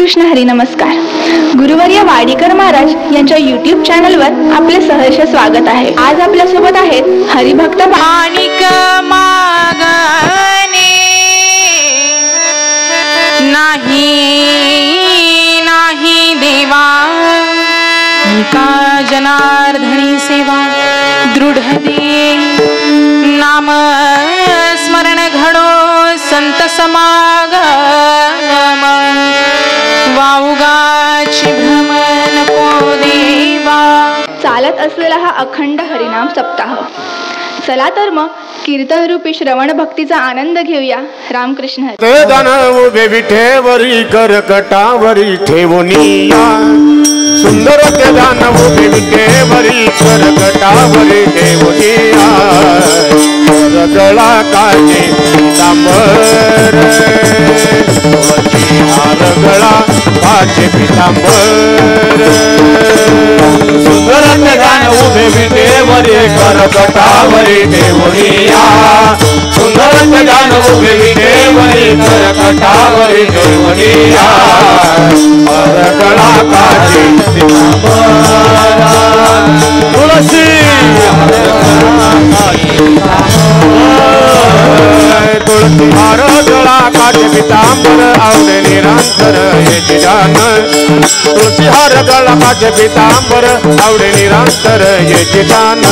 रामकृष्ण हरी नमस्कार. गुरुवर्य वाडीकर महाराज यांच्या YouTube चॅनलवर आपले सहर्ष स्वागत आहे. आज आपल्या सोबत आहेत हरिभक्त माणिक मागणे नाही देवा, का जनार्दनी सेवा दृढ दे. नाम स्मरण घडो संत समागम, वाऊगाची भ्रम नको देवा. चालत असलेला हा अखंड हरिनाम सप्ताह. चला तर मग कीर्तन रूपी श्रवण भक्तीचा आनंद घेऊया. रामकृष्ण हरी. ते दान उभे विठेवरी करकटावरी ठेवूनिया, सुंदर ते दान उभे विठेवरी करकटावरी ठेवूनिया. रगळा काचे पितांबर, रगळा काचे पितांबर. सुंदर ते दान उभे विठेवरी करकटावरी ठेवूनिया, सुंदर ते दान उभे विठेवरी करकटावरी ठेवूनिया. रगळा काचे तुलसी तुळसी हार गळा काचे पितांबर, आवडे निरांतर याची जान. तुळसी हार गळा काचे पितांबर, आवडे निरांतर याची जान.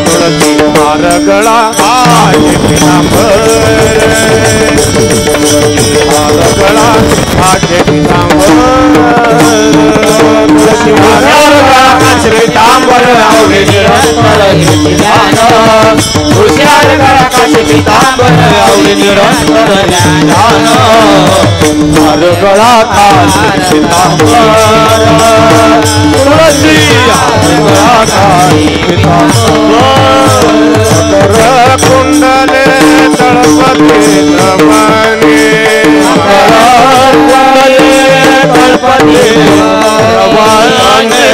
तुळसी हार गळा काचे पितांबर, हार गळा काचे पितांबर. तुळसी हार गळा काचे पितांबर, आवडे निरांतर याची जान. तुळसी हार गळा काचे पितांबर, आवडे निरंतर ज्ञान. हार गळा काचे पितांबर, तुळसी हार गळा काचे पितांबर. मकर कुंडले तळपते नमने, मकर कुंडले तळपते नमने.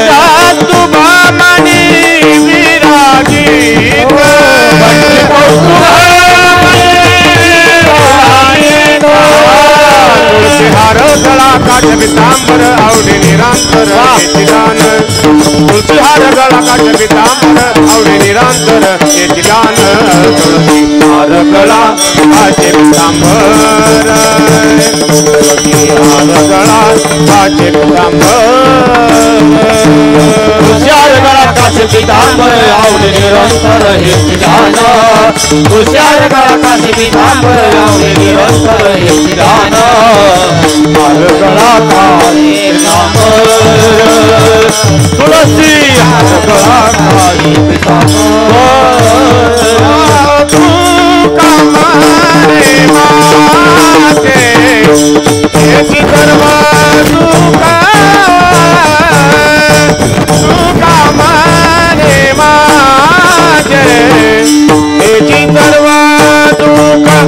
जातु भामणी विराजित, हार गळा काचे पितांबर, आवडे निरांतर याची जान. तुळसी हार गळा काचे पितांबर, आवडे निरांतर याची जान. तुळसी हार गळा काचे पितांबर, तुळसी हार गळा काचे पितांबर. तुळसी हार गळा काचे पितांबर, आवडे निरंतर याची जान. तुळसी हार गळा काचे पितांबर, आवडे निरंतर याची जान. हार गळा काचे पितांबर, तुळसी हार गळा काचे पितांबर. तू कामाने माते याची सर्व सुखा, तू कामाने माझे याची सर्व दुःख.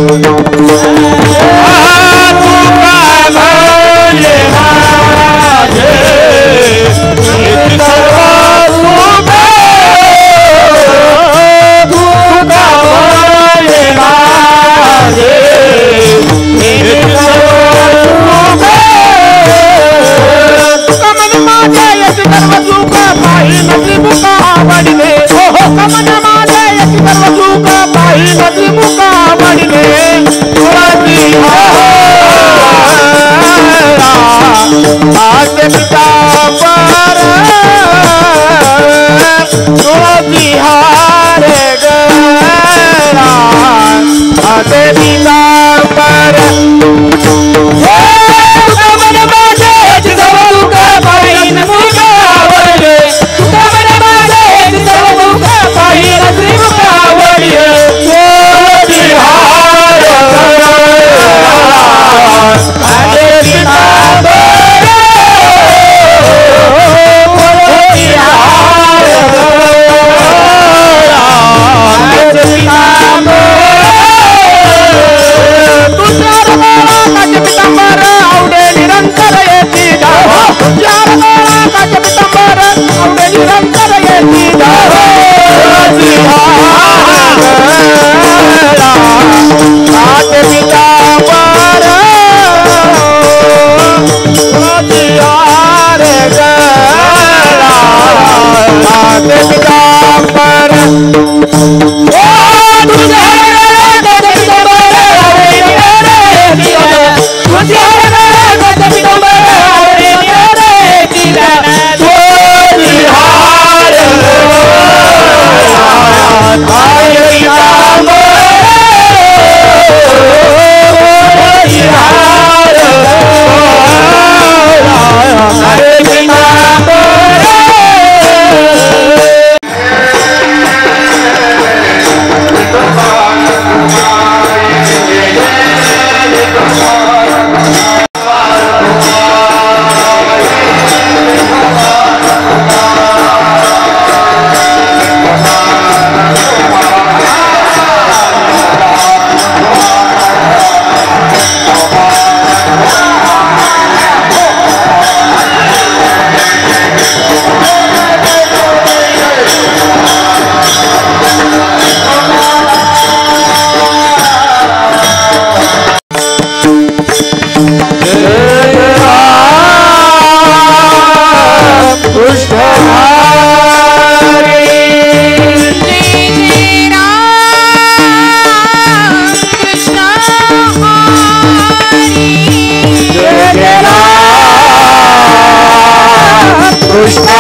कृष्ण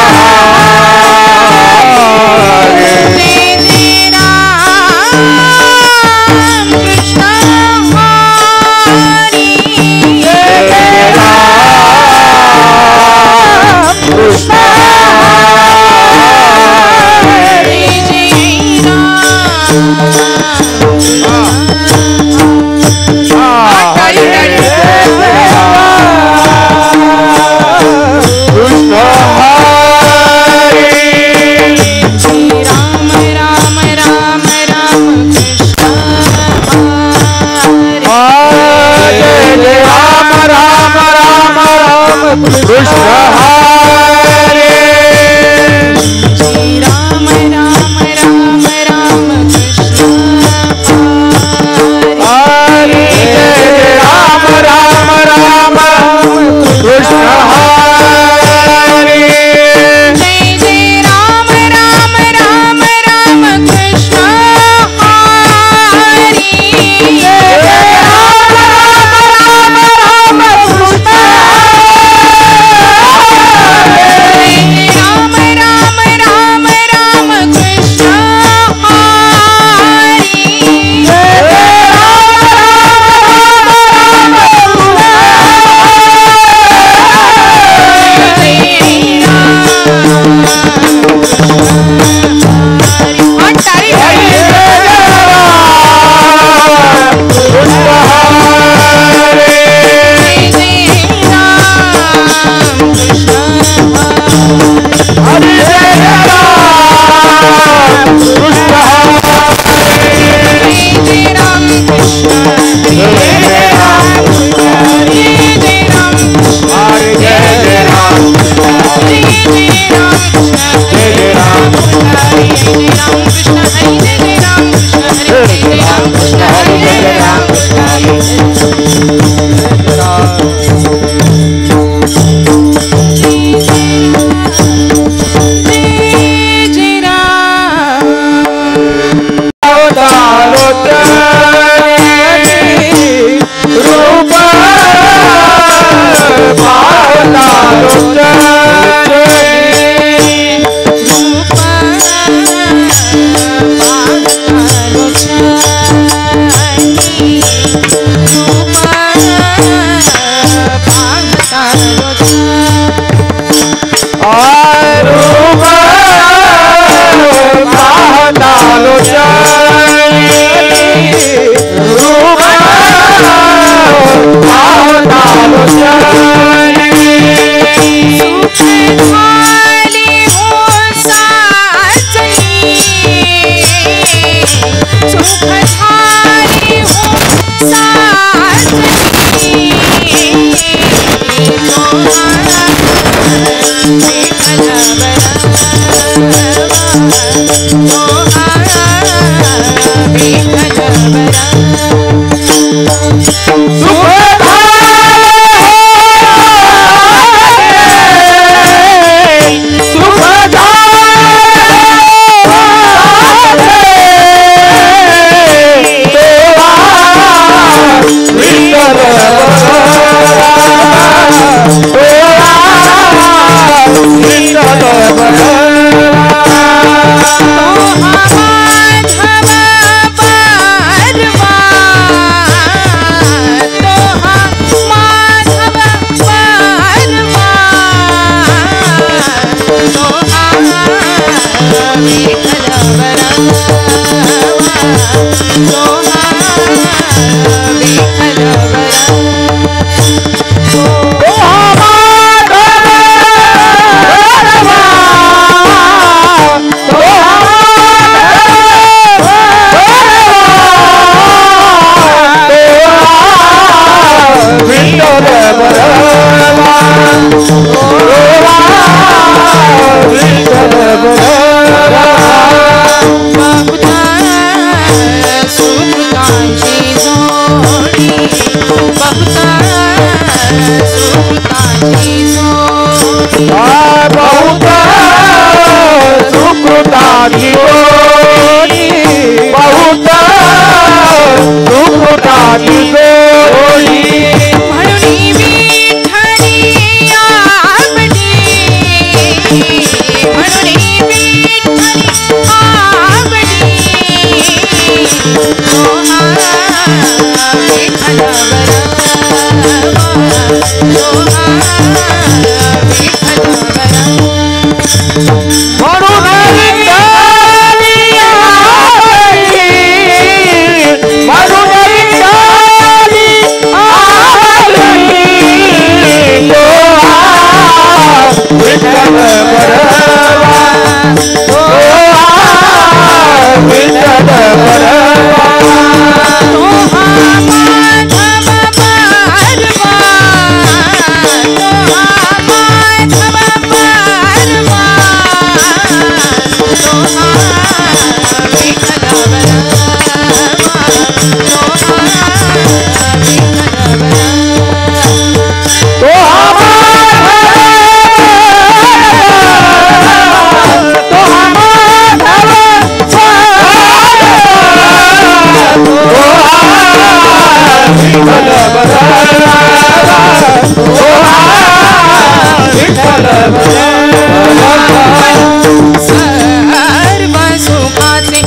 सर्व सुखाचे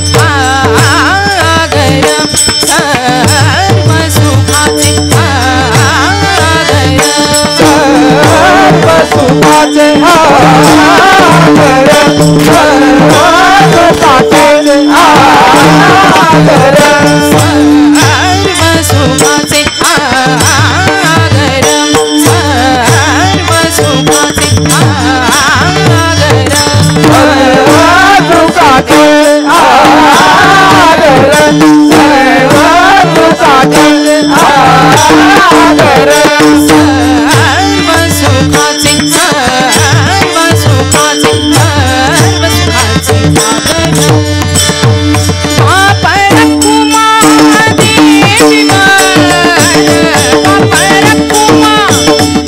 आगर सर्व सुखाचे आगर सर्व सुखाचे आगर सर्व सुखाचे आगर सर्व सुखाचे आगर सर्व सुखाचे आगर सुखाचे आगर सर्व सुखाचे आगर सर्व सुखाचे सर्व सुखाचे सर्व सुखाचे आगर पापर कुमा देवी पापर कुमा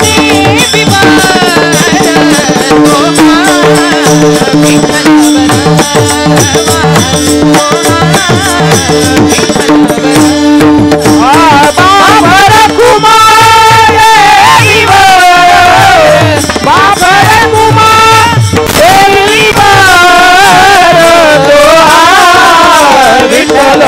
देवी बाबर कुमार बाबर कुमार विठ्ठल विठ्ठल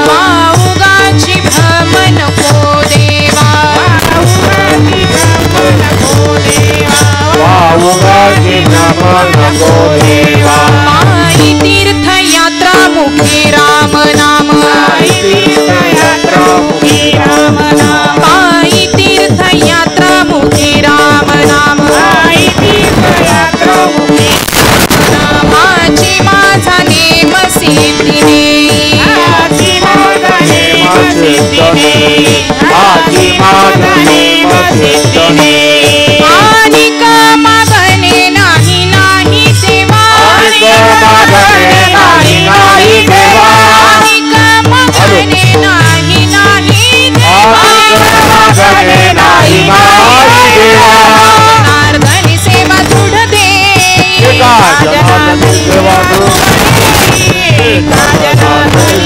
वाऊगाची भ्रमण को देवा वाऊगाची भ्रमण को देवा माई तीर्थ यात्रा मुखे राम नाम माई तीर्थ यात्रा मुखे राम नाम माई तीर्थ यात्रा मुखे राम नाम माई तीर्थ यात्रा मुखे माझी माझा नेम सिद्धिने मानिक मागणे नाही नाही देवा मानिक मागणे नाही नाही नारदनी सेवा दृढ दे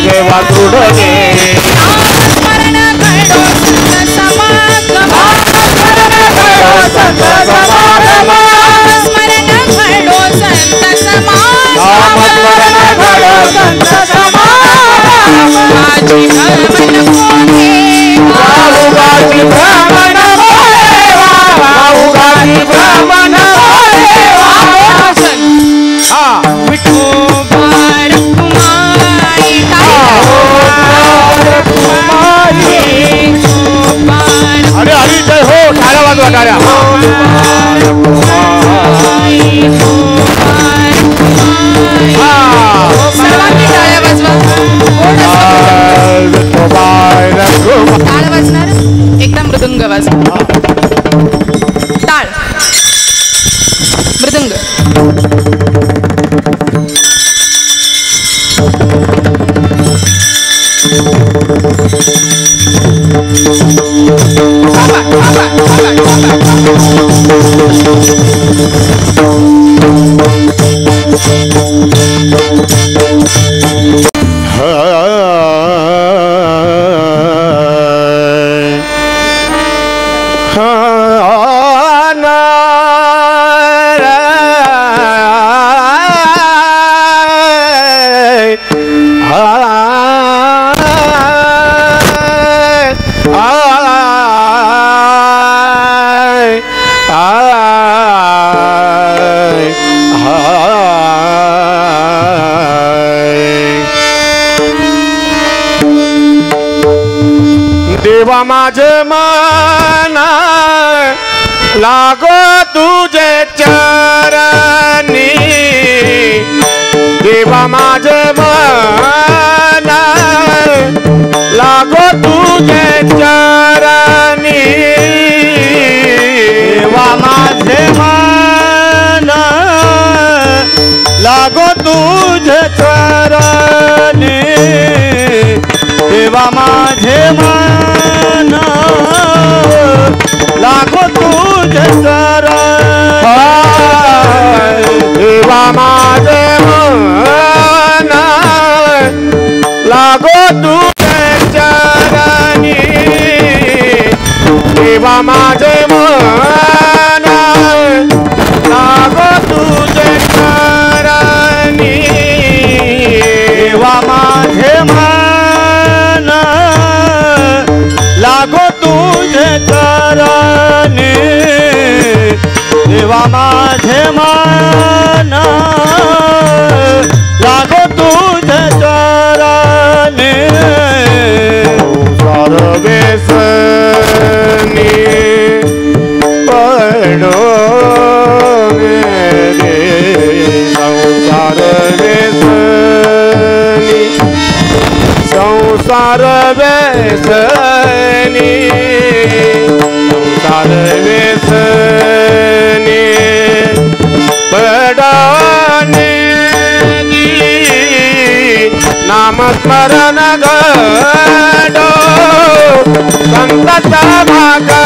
सेवा दृढ दे स्मरण घडो संत समागम स्मरण घडो संत समागम माझी भ्रमण कोठे वाऊगाची भ्रमण वाऊगाची भ्रमण विठोबार कुमारी वाजणार एकदा मृदुंग वाजणार टाळ मृदुंग देवा माझे मन लागो तुझे चरणी देवा माझे मन लागो तुझे चरणी देवा माझे मन लागो तुझे चरणी देवा माझे मन लागो तुझे चरणी देवा माझे मन लागो तुझे चरणी देवा माझे मन लागो तुझे चरणी देवा माझे मन लागो तुझे चरणी देवा माझे मन लागो तुझे चरणी सर्वेसनी पडो मेरे संसार वेसनी संसार वेसनी संसार वेसनी पडणे नामस्मरण गडो संत समागम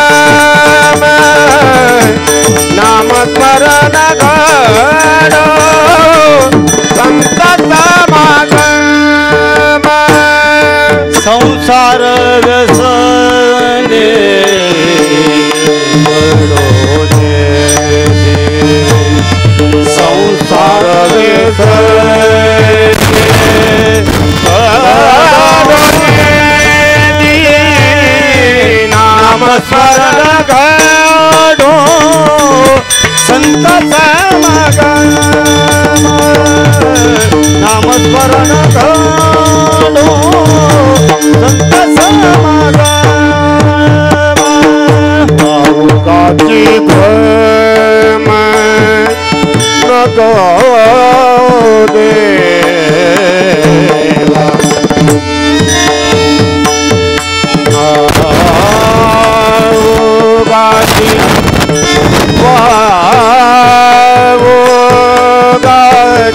नामस्मरण गडो संत समागम संसार व्यसने संसार नामस्मरण गडो संत समागम नामस्मरण गडो संत समागम काची भ्रम नको देवा गाची गाची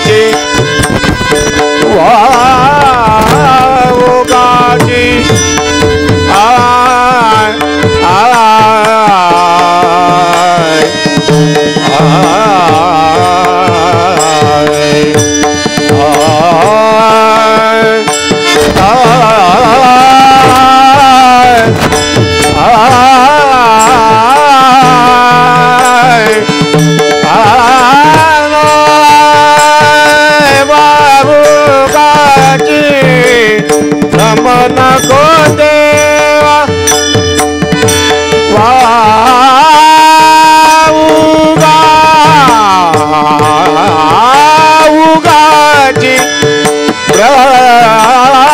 गाची रमन को देवा उगाची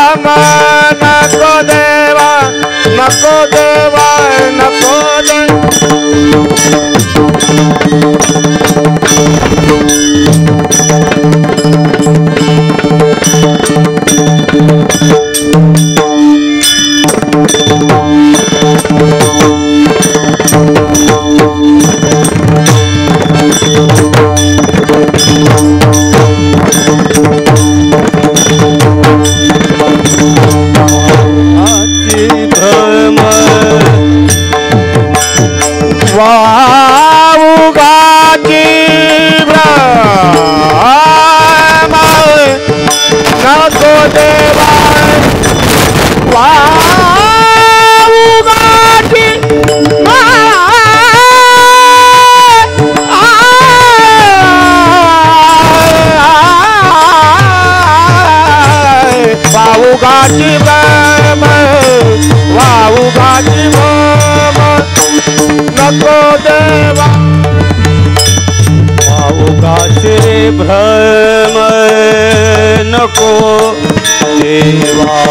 रमन को देवा नको देवा नको दे भ्रम नको देवा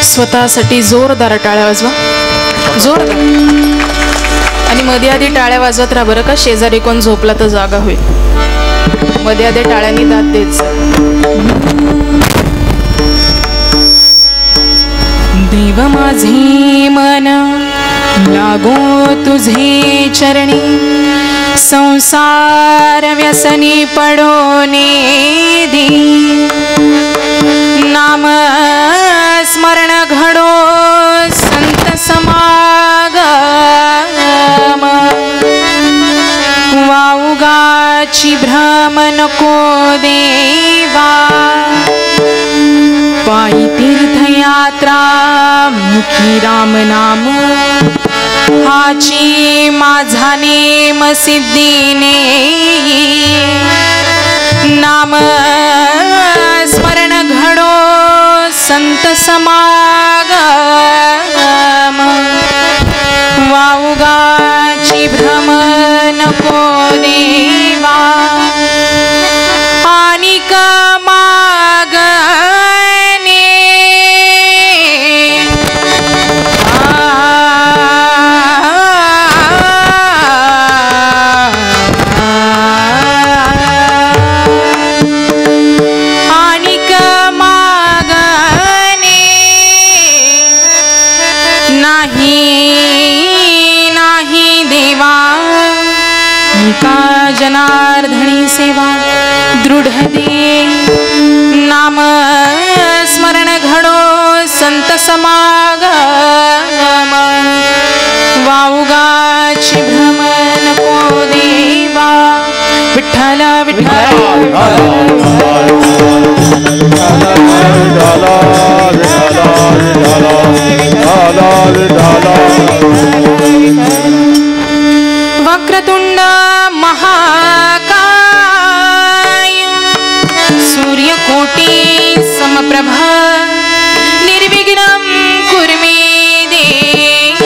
स्वतःसाठी जोरदार टाळ्या वाजवा, जोरदार. आणि मध्ये आधी टाळ्या वाजवत राहा बरं का, शेजारी कोण झोपला तर जागा होईल. मध्ये आधी टाळ्यांनी दाद द्यायचं. देव माझे मन लागो तुझे चरणी, संसार व्यसनी पडोने दे. नाम स्मरण घडो संत समागम, वाऊगाची भ्रम नको देवा. पायी तीर्थयात्रा मुखी राम नाम, हाची माझा नेम सिद्धीने. नाम स्मरण घडो संत समागम, वाऊगाची भ्रम नको देवा. आणि मागणे नाही देवा का जनार्दनी सेवा दृढ दे नाम स्मरण घडो संत समागम वाऊगाची भ्रम नको देवा विठ्ठल वक्रतुंड महाकाय सूर्यकोटी समप्रभा निर्विघ्नं कुरु मे देव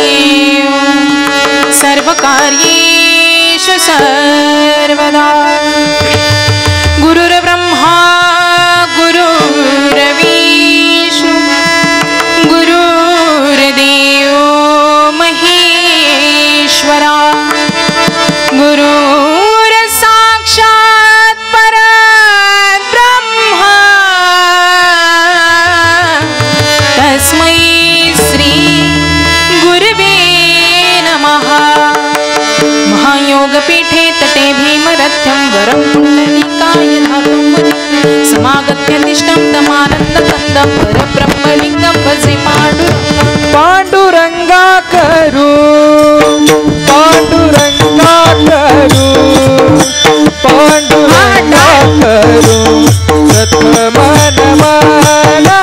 सर्वकार्येषु सर्वदा गुरुर्ब्रह्मा गुरुर्विष्णु गुरुर्देवो महेश्वरा गुरुर्साक्षात् परब्रह्म तस्मै श्री गुरवे नमः महायोगपीठे तटे भीमरथ्यं वरं पुण्डलिकाय धातुं समागत्य तिष्ठं तमानन्दकन्दं परब्रह्मलिङ्गं भजे पांडुरंगा करू पांडुरंगा करू पांडुरंगा करू प्रथमन मला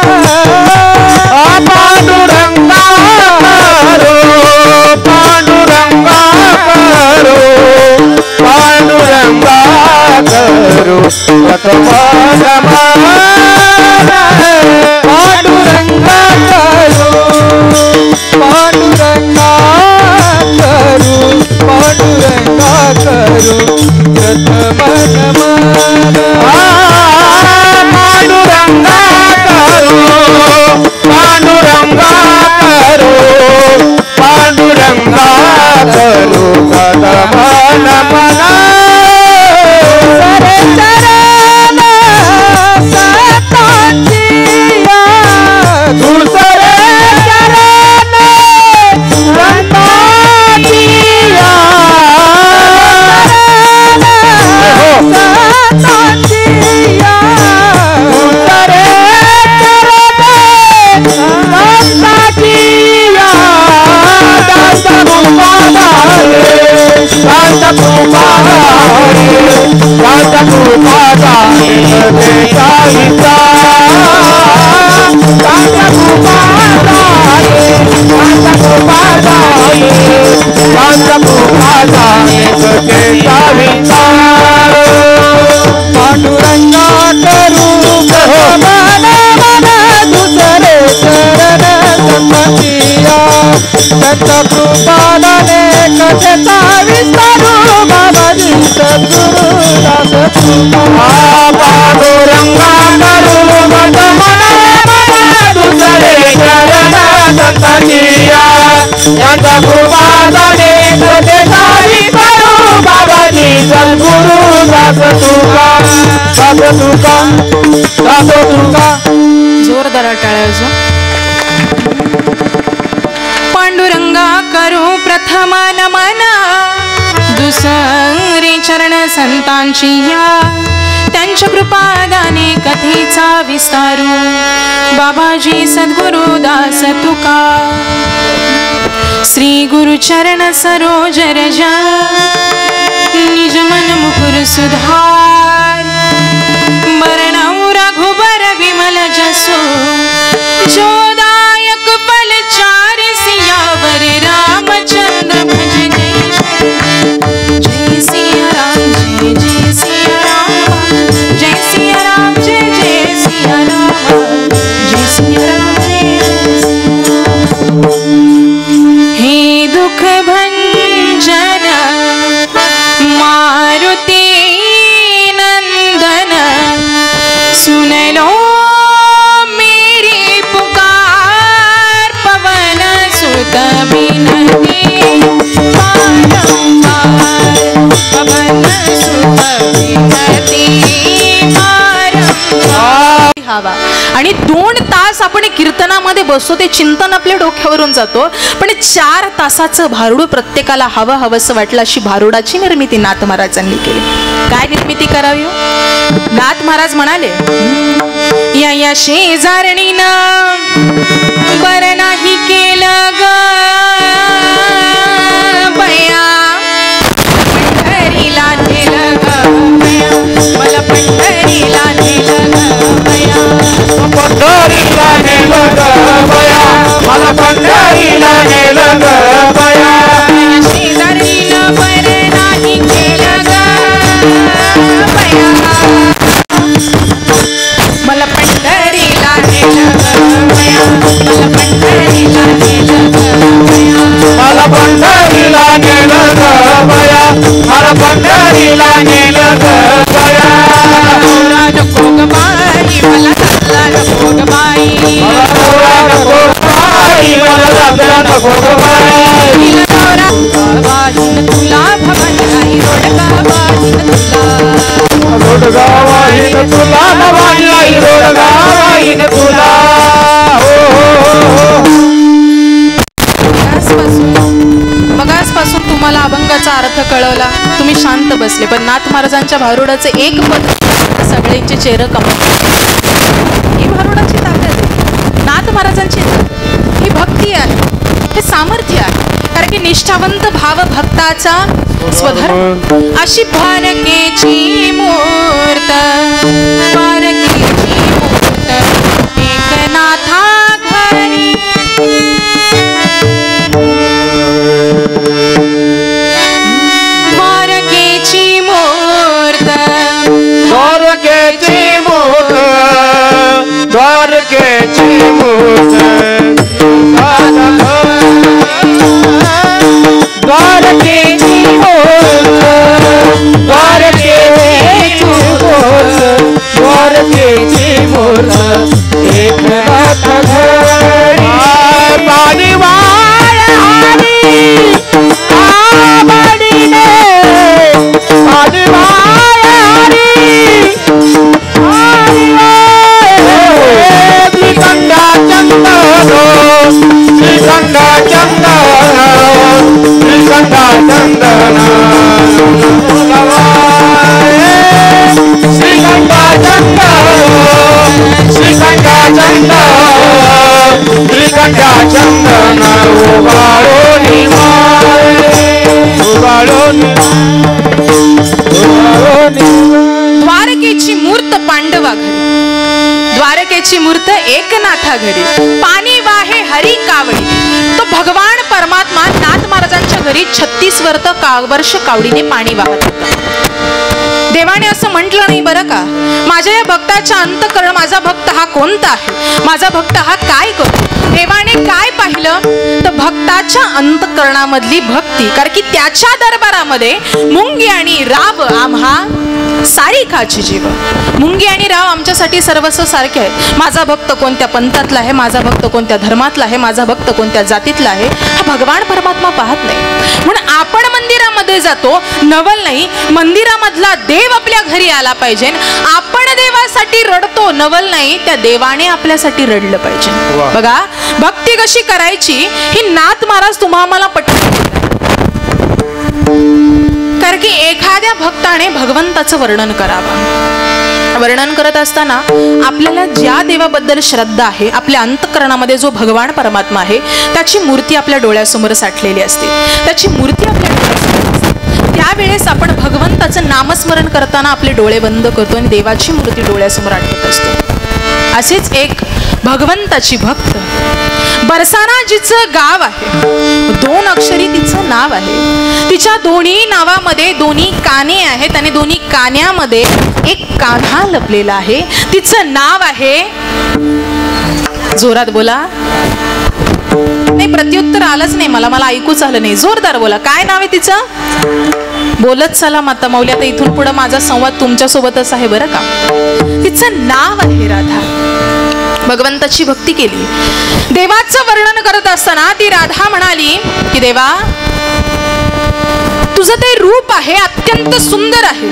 पांडुरंगा करू पांडुरंगा करू पांडुरंगा करू प्रथमन मला पांडुरंगा करू पांडुरंगा करू पांडुरंगा करू प्रथमन पांडुरंगा करू पांडुरंगा करू पांडुरंगा करू प्रथमन सरे चरण सतांची दुसरे चरण सतांचिया सतांचिया दुसरे चरण सतांचिया दास कृपादारे दास कृपादारे दास कृपादारे देशाईचा पांडुरंगा करू मन मन दुसरे चरण संपत्तिया दत्त कृपादाने कथेचा विस्तारू बाबाजी सद्गुरु दास पांडुरंगा करू मन मन दुसरे चरण संपत्तिया दत्त कृपादाने कथेचा विस्तारू बाबाजी सद्गुरु दास तुका जोरदार टाळ्या वाजवा. पांडुरंगा करू प्रथम नमन दुसरे चरण संतांची या त्यांच्या कृपादाने कथेचा विस्तारू बाबाजी सद्गुरु दास तुका श्री गुरु चरण सरोज रज निज मन मुकुर सुधार मरणौ रघुबर विमल जसो जोदायक पल चार सियावर रामचंद्र भज जय सिया राम जय जय सिया राम जय सिया राम जय जय सिया राम जय सिया राम जय हे दुख भंजन मारुति नंदन सुन लो मेरी पुकार पवन सुत बिनती बारंबार पवन सुत बिनती बारंबार हवा आणि 2 तास आपण कीर्तनामध्ये बसतो, ते चिंतन आपल्या डोक्यावरून जातो, पण 4 तासाचं भारुड प्रत्येकाला हवं हवंसं वाटलं, अशी भारुडाची निर्मिती नाथ महाराजांनी केली. काय निर्मिती करावी? नाथ महाराज म्हणाले, या शेजारणीनं बरं नाही केलं ग बया, पंढरीला नेलं ग बया, मला पंढरीला नेलं ग बया, पंढरीला नेलं ग बया, मला पंढरीला नेलं ग बया. शेजारीनं बरं नाही केलं ग बया, मला पंढरीला नेलं ग बया, मला पंढरीला नेलं ग बया, मला पंढरीला नेलं ग बया, मला पंढरीला नेलं ग बया. नवरा नको ग बाई, मला चालला नको ग बाई, मला नवरा नको बाई, मला जात्रा नको ग बाई. नवरा बाईन तुला भवानी आई रोडगा बाईन तुला, रोडगावाईन तुला भवानी आई रोडगावाईन तुला. मगासपासून तुम्हाला अभंगाचा अर्थ कळवला, तुम्ही शांत बसले, पण नाथ महाराजांच्या भारुडाचं एक पद सगळ्यांचे चेहरे कमवले. ही भारुडाची ताकद आहे, नाथ महाराजांची ही भक्ती आहे, हे सामर्थ्य आहे. कारण की निष्ठावंत भाव भक्ताचा स्वधर्म. अशी भारकेची मूर्त, भारकेची मूर्त एकनाथा घरी, द्वारकेची मूर्त, द्वारकेची मूर्त, द्वारकेची मूर्त, द्वारकेची मूर्त, द्वारकेची मूर्त, द्वारकेची मूर्त एकनाथ घरी. पाणी वाया हरी आबडीने, पाणी वाया हरी श्रीगंगा चंदन, श्रीगंगा चंदन, श्रीगंगा चंदन, श्रीगंगा चंदन, श्रीगंगा चंदन, श्रीगंगा चंदन उबाळो द्वारकेची मूर्त पांडवा घरी, द्वारकेची मूर्त एकनाथा घरी, पाणी वाहे हरी कावडी. तो भगवान परमात्मा नाथ महाराजांच्या घरी 36 वर्ष कावडीने पाणी वाहत होता. देवाने असं म्हटलं नाही बरं का, माझ्या या भक्ताच्या अंतःकरण, माझा भक्त हा कोणता आहे, माझा भक्त हा काय करतो. देवाने काय पाहिलं तर भक्ताच्या अंतःकरणामधली भक्ती. कारण की त्याच्या दरबारामध्ये मुंगी आणि राव आम्हा सारिकाची जीव. मुंगी आणि राव आमच्यासाठी सर्वस्व सारखे आहेत. माझा भक्त कोणत्या पंथातला आहे, माझा भक्त कोणत्या धर्मातला आहे, माझा भक्त कोणत्या जातीतला आहे, हा भगवान परमात्मा पाहत नाही. म्हणून आपण मंदिरामध्ये जातो, नवल नाही, मंदिरामधला देव आपल्या घरी आला पाहिजे. आपण देवासाठी रडतो, नवल नाही, त्या देवाने आपल्यासाठी रडलं पाहिजे. बघा भक्ती कशी करायची ही नाथ महाराज तुम्हाला पटवून. कारण की एखाद्या भक्ताने भगवंताचं वर्णन करावं. वर्णन करत असताना आपल्याला ज्या देवाबद्दल श्रद्धा आहे, आपल्या अंतःकरणामध्ये जो भगवान परमात्मा आहे त्याची मूर्ती आपल्या डोळ्यासमोर साठलेली असते, त्याची मूर्ती आपल्या डोळ्यासमोर असते. त्यावेळेस आपण भगवंताचं नामस्मरण करताना आपले डोळे बंद करतो आणि देवाची मूर्ती डोळ्यासमोर आठवत असतो. असेच एक भगवंताची भक्त बरसाना जिचं गाव आहे, 2 अक्षरी तिचं नाव आहे. तिच्या दोन्ही नावामध्ये दोन्ही काने आहेत आणि दोन्ही कान्यामध्ये एक कान्हा लपलेला आहे. तिचं नाव आहे, जोरात बोला, नाही प्रत्युत्तर आलंच नाही मला ऐकूच आलं नाही, जोरदार बोला, काय नाव आहे तिचं? बोलत चला माता माऊली. आता इथून पुढे माझा संवाद तुमच्या सोबतच आहे बरं का. तिचं नाव आहे राधा. भगवंताची भक्ती केली, देवाचं वर्णन करत असताना ती राधा म्हणाली की देवा तुझं ते रूप आहे अत्यंत सुंदर आहे,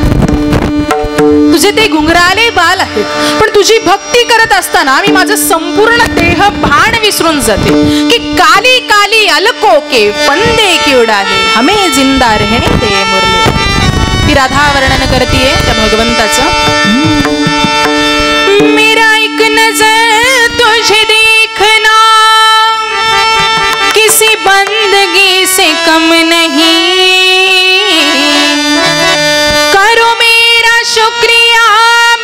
तुझे ते घुंगराले बाल आहेत, पण तुझी भक्ती करत असताना मी माझं संपूर्ण देह भान विसरून जाते की काली काली अलको के फंदे की उडाले हमें जिंदा रहने दे मुरली. ती राधा वर्णन करतीये त्या भगवंताचं. मेरा एक नजर तुझे देखना किसी बंदगी से कम नहीं, करो मेरा शुक्रिया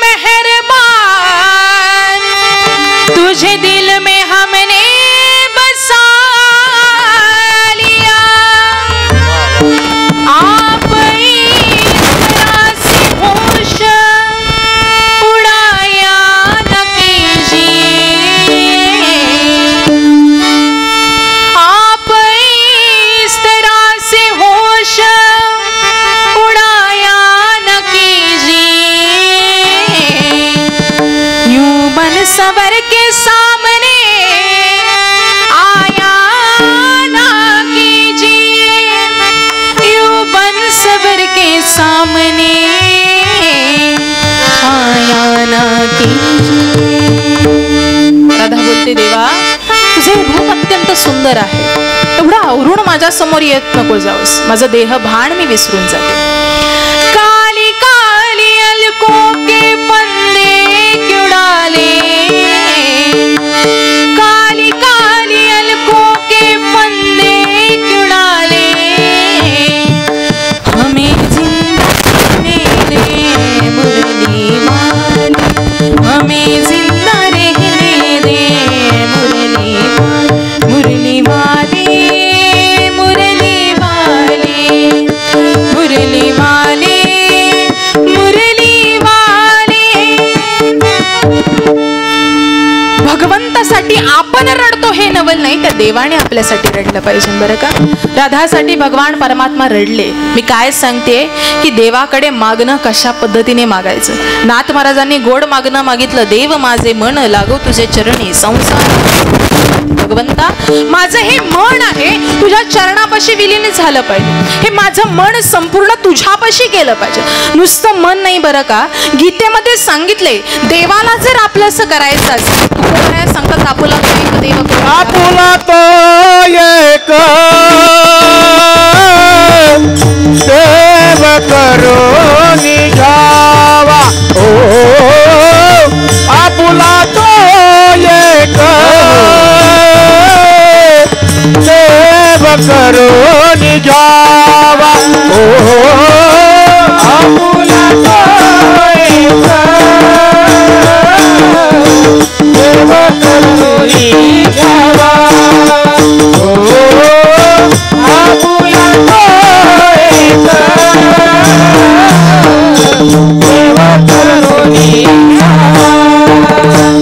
मेहरबान, तुझे दिल में हमने बसा लिया. आप इस तरह से होश उड़ाया न कीजिए, आप इस तरह से होश उड़ाया न कीजिए, यूं बन सवर के सामने आया ना कीजिए, यूं बन सवर के सामने आया ना कीजिए. राधा बोलते, देवा तुझे रूप अत्यंत सुंदर आहे, एवढा आवरून माझ्या समोर येत नको जाऊस, माझं देह भान मी विसरून जाते. काली काली अलकों के फंदे क्यों डाले, काली काली अलकों के फंदे क्यों डाले, हमें जिंदा रहने दे मुरली वाले, हमें जिंदा रहने दे मुरली वाले, मुरली वाले, मुरली वाले, मुरली वाले, मुरली वाले. भगवंतासाठी आपण रडतो हे नवल नाही, त्या देवाने आपल्यासाठी रडलं पाहिजे बरं का. राधासाठी भगवान परमात्मा रडले. मी काय सांगते की देवाकडे मागणं कशा पद्धतीने मागायचं. नाथ महाराजांनी गोड मागणं मागितलं, देव माझे मन लागो तुझे चरणी संसार. भगवंता माझं हे मन आहे तुझ्या चरणापाशी विलीन झालं पाहिजे, हे माझं मन संपूर्ण तुझ्यापाशी गेलं पाहिजे. नुसतं मन नाही बरं का, गीतेमध्ये सांगितले देवाला जर आपलंसं करायचं असेल तर काय सांगतात, आपुला तो एक देव आपुला तो एक देव करो निघावा, ओ आपुला तो एक देव करो निघावा, ओ आपुला तो एक देव करो निघावा, ओ आपुला तो एक देव करो निघावा.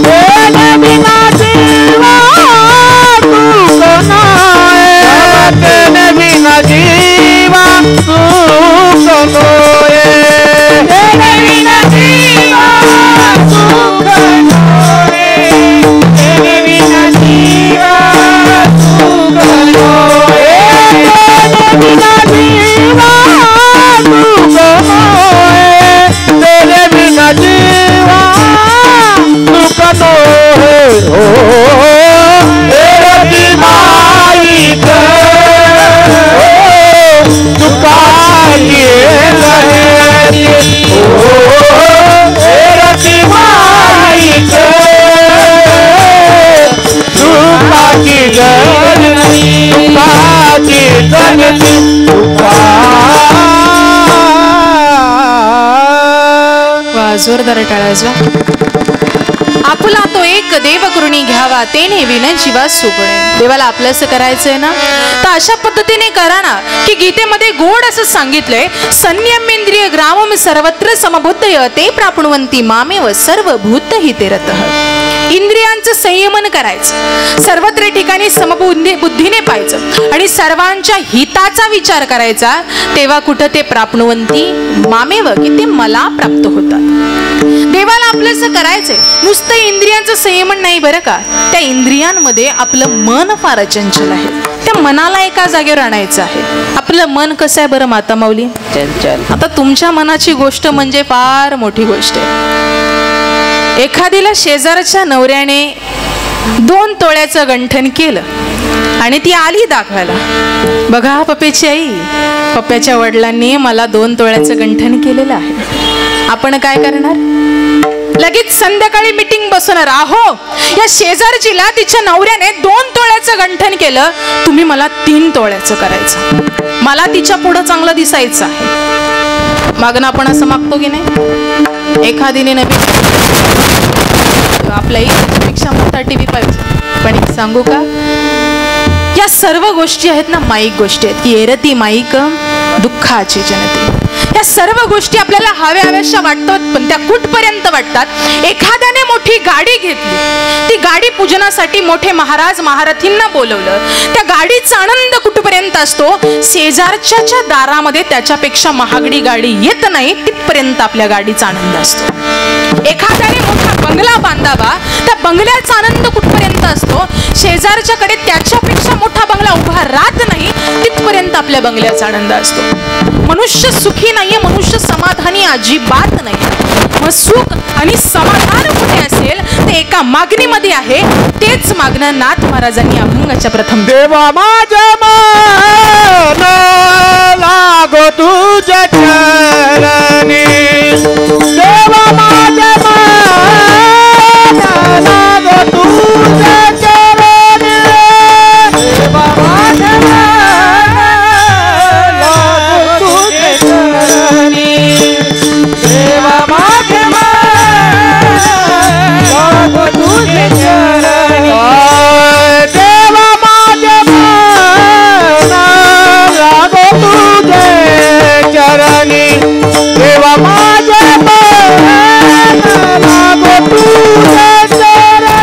तेरे बिना जीवा तू कनाए, तेरे बिना जीवा तू कनाए, तेरे बिना जीवा तू कनाए, तेरे बिना जीवा तू कनाए, तेरे बिना जीवा तू कनाए, तेरे बिना जीवा तू कनाए. ओ तेरी माई के दुकानिए रहे, ओ तेरी माई के दुकानी गई, दुकानी गई, वा जोरदार टाळायचा. आपुला तो एक देव करुणी घ्यावा, तेने विन जीवा सुगणे. देवाला आपलंसं करायचंय ना, तर अशा पद्धतीने करा ना की गीतेमध्ये गोड असं सांगितलंय, संयमेंद्रिय ग्रामम सर्वत्र समबुद्धय ते प्राप्नुवन्ति मामेव सर्वभूत हितेरतः. इंद्रियांचं संयमन करायचं, सर्वत्र ठिकाणी समबुद्धीने पाहायचं आणि सर्वांच्या हिताचा विचार करायचा, तेव्हा कुठं ते प्राप्नुवन्ति मामेव की ते मला प्राप्त होतात. देवाला आपलंसं करायचंय, नुसतं इंद्रियांचं संयमन नाही बरं का, त्या इंद्रियांमध्ये आपलं मन फार चंचल आहे. त्या मनाला एका जागेवर आणायचं आहे. आपलं मन कसं आहे बरं माता माऊली? आता तुमच्या मनाची गोष्ट म्हणजे फार मोठी गोष्ट आहे. एखादीला शेजारच्या नवऱ्याने 2 तोळ्याचं गंठण केलं आणि ती आली दाखवायला, बघा पप्प्याची आई, पप्प्याच्या वडिलांनी मला 2 तोळ्याचं गंठण केलेलं आहे. आपण काय करणार? लगेच संध्याकाळी मीटिंग बसवणार. आहो, या शेजारचीला तिच्या नवऱ्याने 2 तोळ्याचं गंठण केलं, तुम्ही मला 3 तोळ्याचं करायचं, मला तिच्या पुढं चांगलं दिसायचं आहे. मागणं आपण असं मागतो की नाही? एखादीने नवीन आपल्या इच्छेपेक्षा मोठा टीव्ही पाहिजे. पण एक सांगू का, या सर्व गोष्टी आहेत ना माईक गोष्टी आहेत, की एरती माईक दुःखाची जनते. या सर्व गोष्टी आपल्याला हव्याशा वाटतात, पण त्या कुठपर्यंत वाटतात? एखाद्याने मोठी गाडी घेतली, ती गाडी पूजनासाठी मोठे महाराज महारथींना बोलवलं, त्या गाडीचा आनंद कुठपर्यंत असतो? शेजारच्या दारामध्ये त्याच्यापेक्षा महागडी गाडी येत नाही तिथपर्यंत आपल्या गाडीचा आनंद असतो. एखाद्याने मोठा बंगला बांधावा, त्या बंगल्याचा आनंद कुठपर्यंत असतो? शेजारच्याकडे त्याच्यापेक्षा मोठा बंगला उभा राहत नाही तिथपर्यंत आपल्या बंगल्याचा आनंद असतो. मनुष्य सुखी नाहीये, मनुष्य समाधानी अजिबात नाही. मग सुख आणि समाधान कुठे असेल ते एका मागणीमध्ये आहे. तेच मागणं नाथ महाराजांनी अभंगाच्या प्रथम. देवा माझ्या मन लागो तुझ्या चरणी, देवा माझ्या मन लागो तुझ्या चरणी, देवा माझ्या मन लागो तुझ्या चरणी, देवा माझ्या मन लागो तुझ्या चरणी, देवा माझ्या मन लागो तुझ्या चरणी, देवा माझ्या मन लागो तुझ्या चरणी,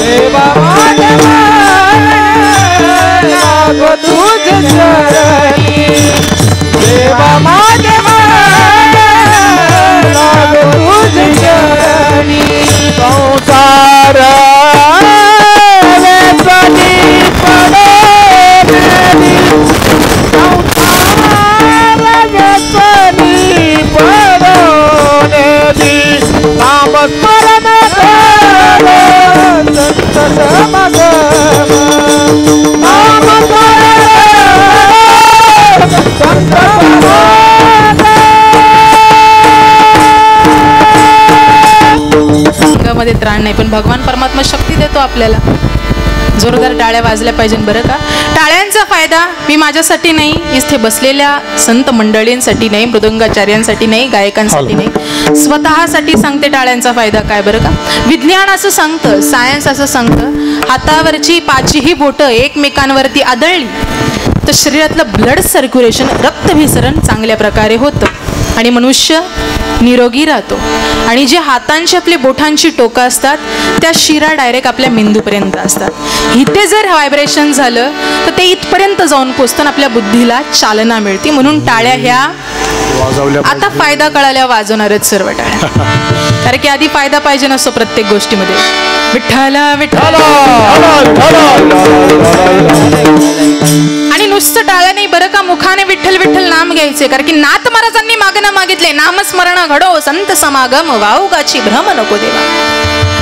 देवा माझ्या मन लागो तुझ्या चरणी, देवा माझ्या मन लागो तुझ्या चरणी. संसार व्यसनी पडोनी, संसार व्यसनी पडोनी, नामस्मरण करो संत समागम, नामस्मरण संत समागम. अंगामध्ये त्राण नाही, पण भगवान परमात्मा शक्ती देतो आपल्याला. जोरदार टाळ्या वाजल्या पाहिजे बरं का. टाळ्यांचा फायदा मी माझ्यासाठी नाही, इथे बसलेल्या संत मंडळींसाठी नाही, मृदंगाचार्यांसाठी नाही, गायकांसाठी नाही, स्वतःसाठी सांगते. टाळ्यांचा फायदा काय बरं का? विज्ञान असं सांगतं, सायन्स असं सांगतं, हातावरची 5ही बोटं एकमेकांवरती आदळली तर शरीरातलं ब्लड सर्क्युलेशन, रक्तभिसरण चांगल्या प्रकारे होतं आणि मनुष्य निरोगी राहतो. आणि जे हातांची आपली बोटांची टोकं असतात त्या शिरा डायरेक्ट आपल्या मेंदूपर्यंत असतात. इथे जर व्हायब्रेशन झालं तर ते इथपर्यंत जाऊन पोचतं, आपल्या बुद्धीला चालना मिळते. म्हणून टाळ्या ह्या आता फायदा कळाल्या वाजवणारच सर्व टाळ्या. कारण की आधी फायदा पाहिजे नसतो प्रत्येक गोष्टीमध्ये. विठ्ठल विठ्ठल. आणि नुसतं टाळ्या नाही बरं का, मुखाने विठ्ठल विठ्ठल नाम घ्यायचे. कारण की नाथ महाराजांनी मागणं मागितले, नामस्मरण घडो संत समागम, वाऊगाची भ्रम नको देवा.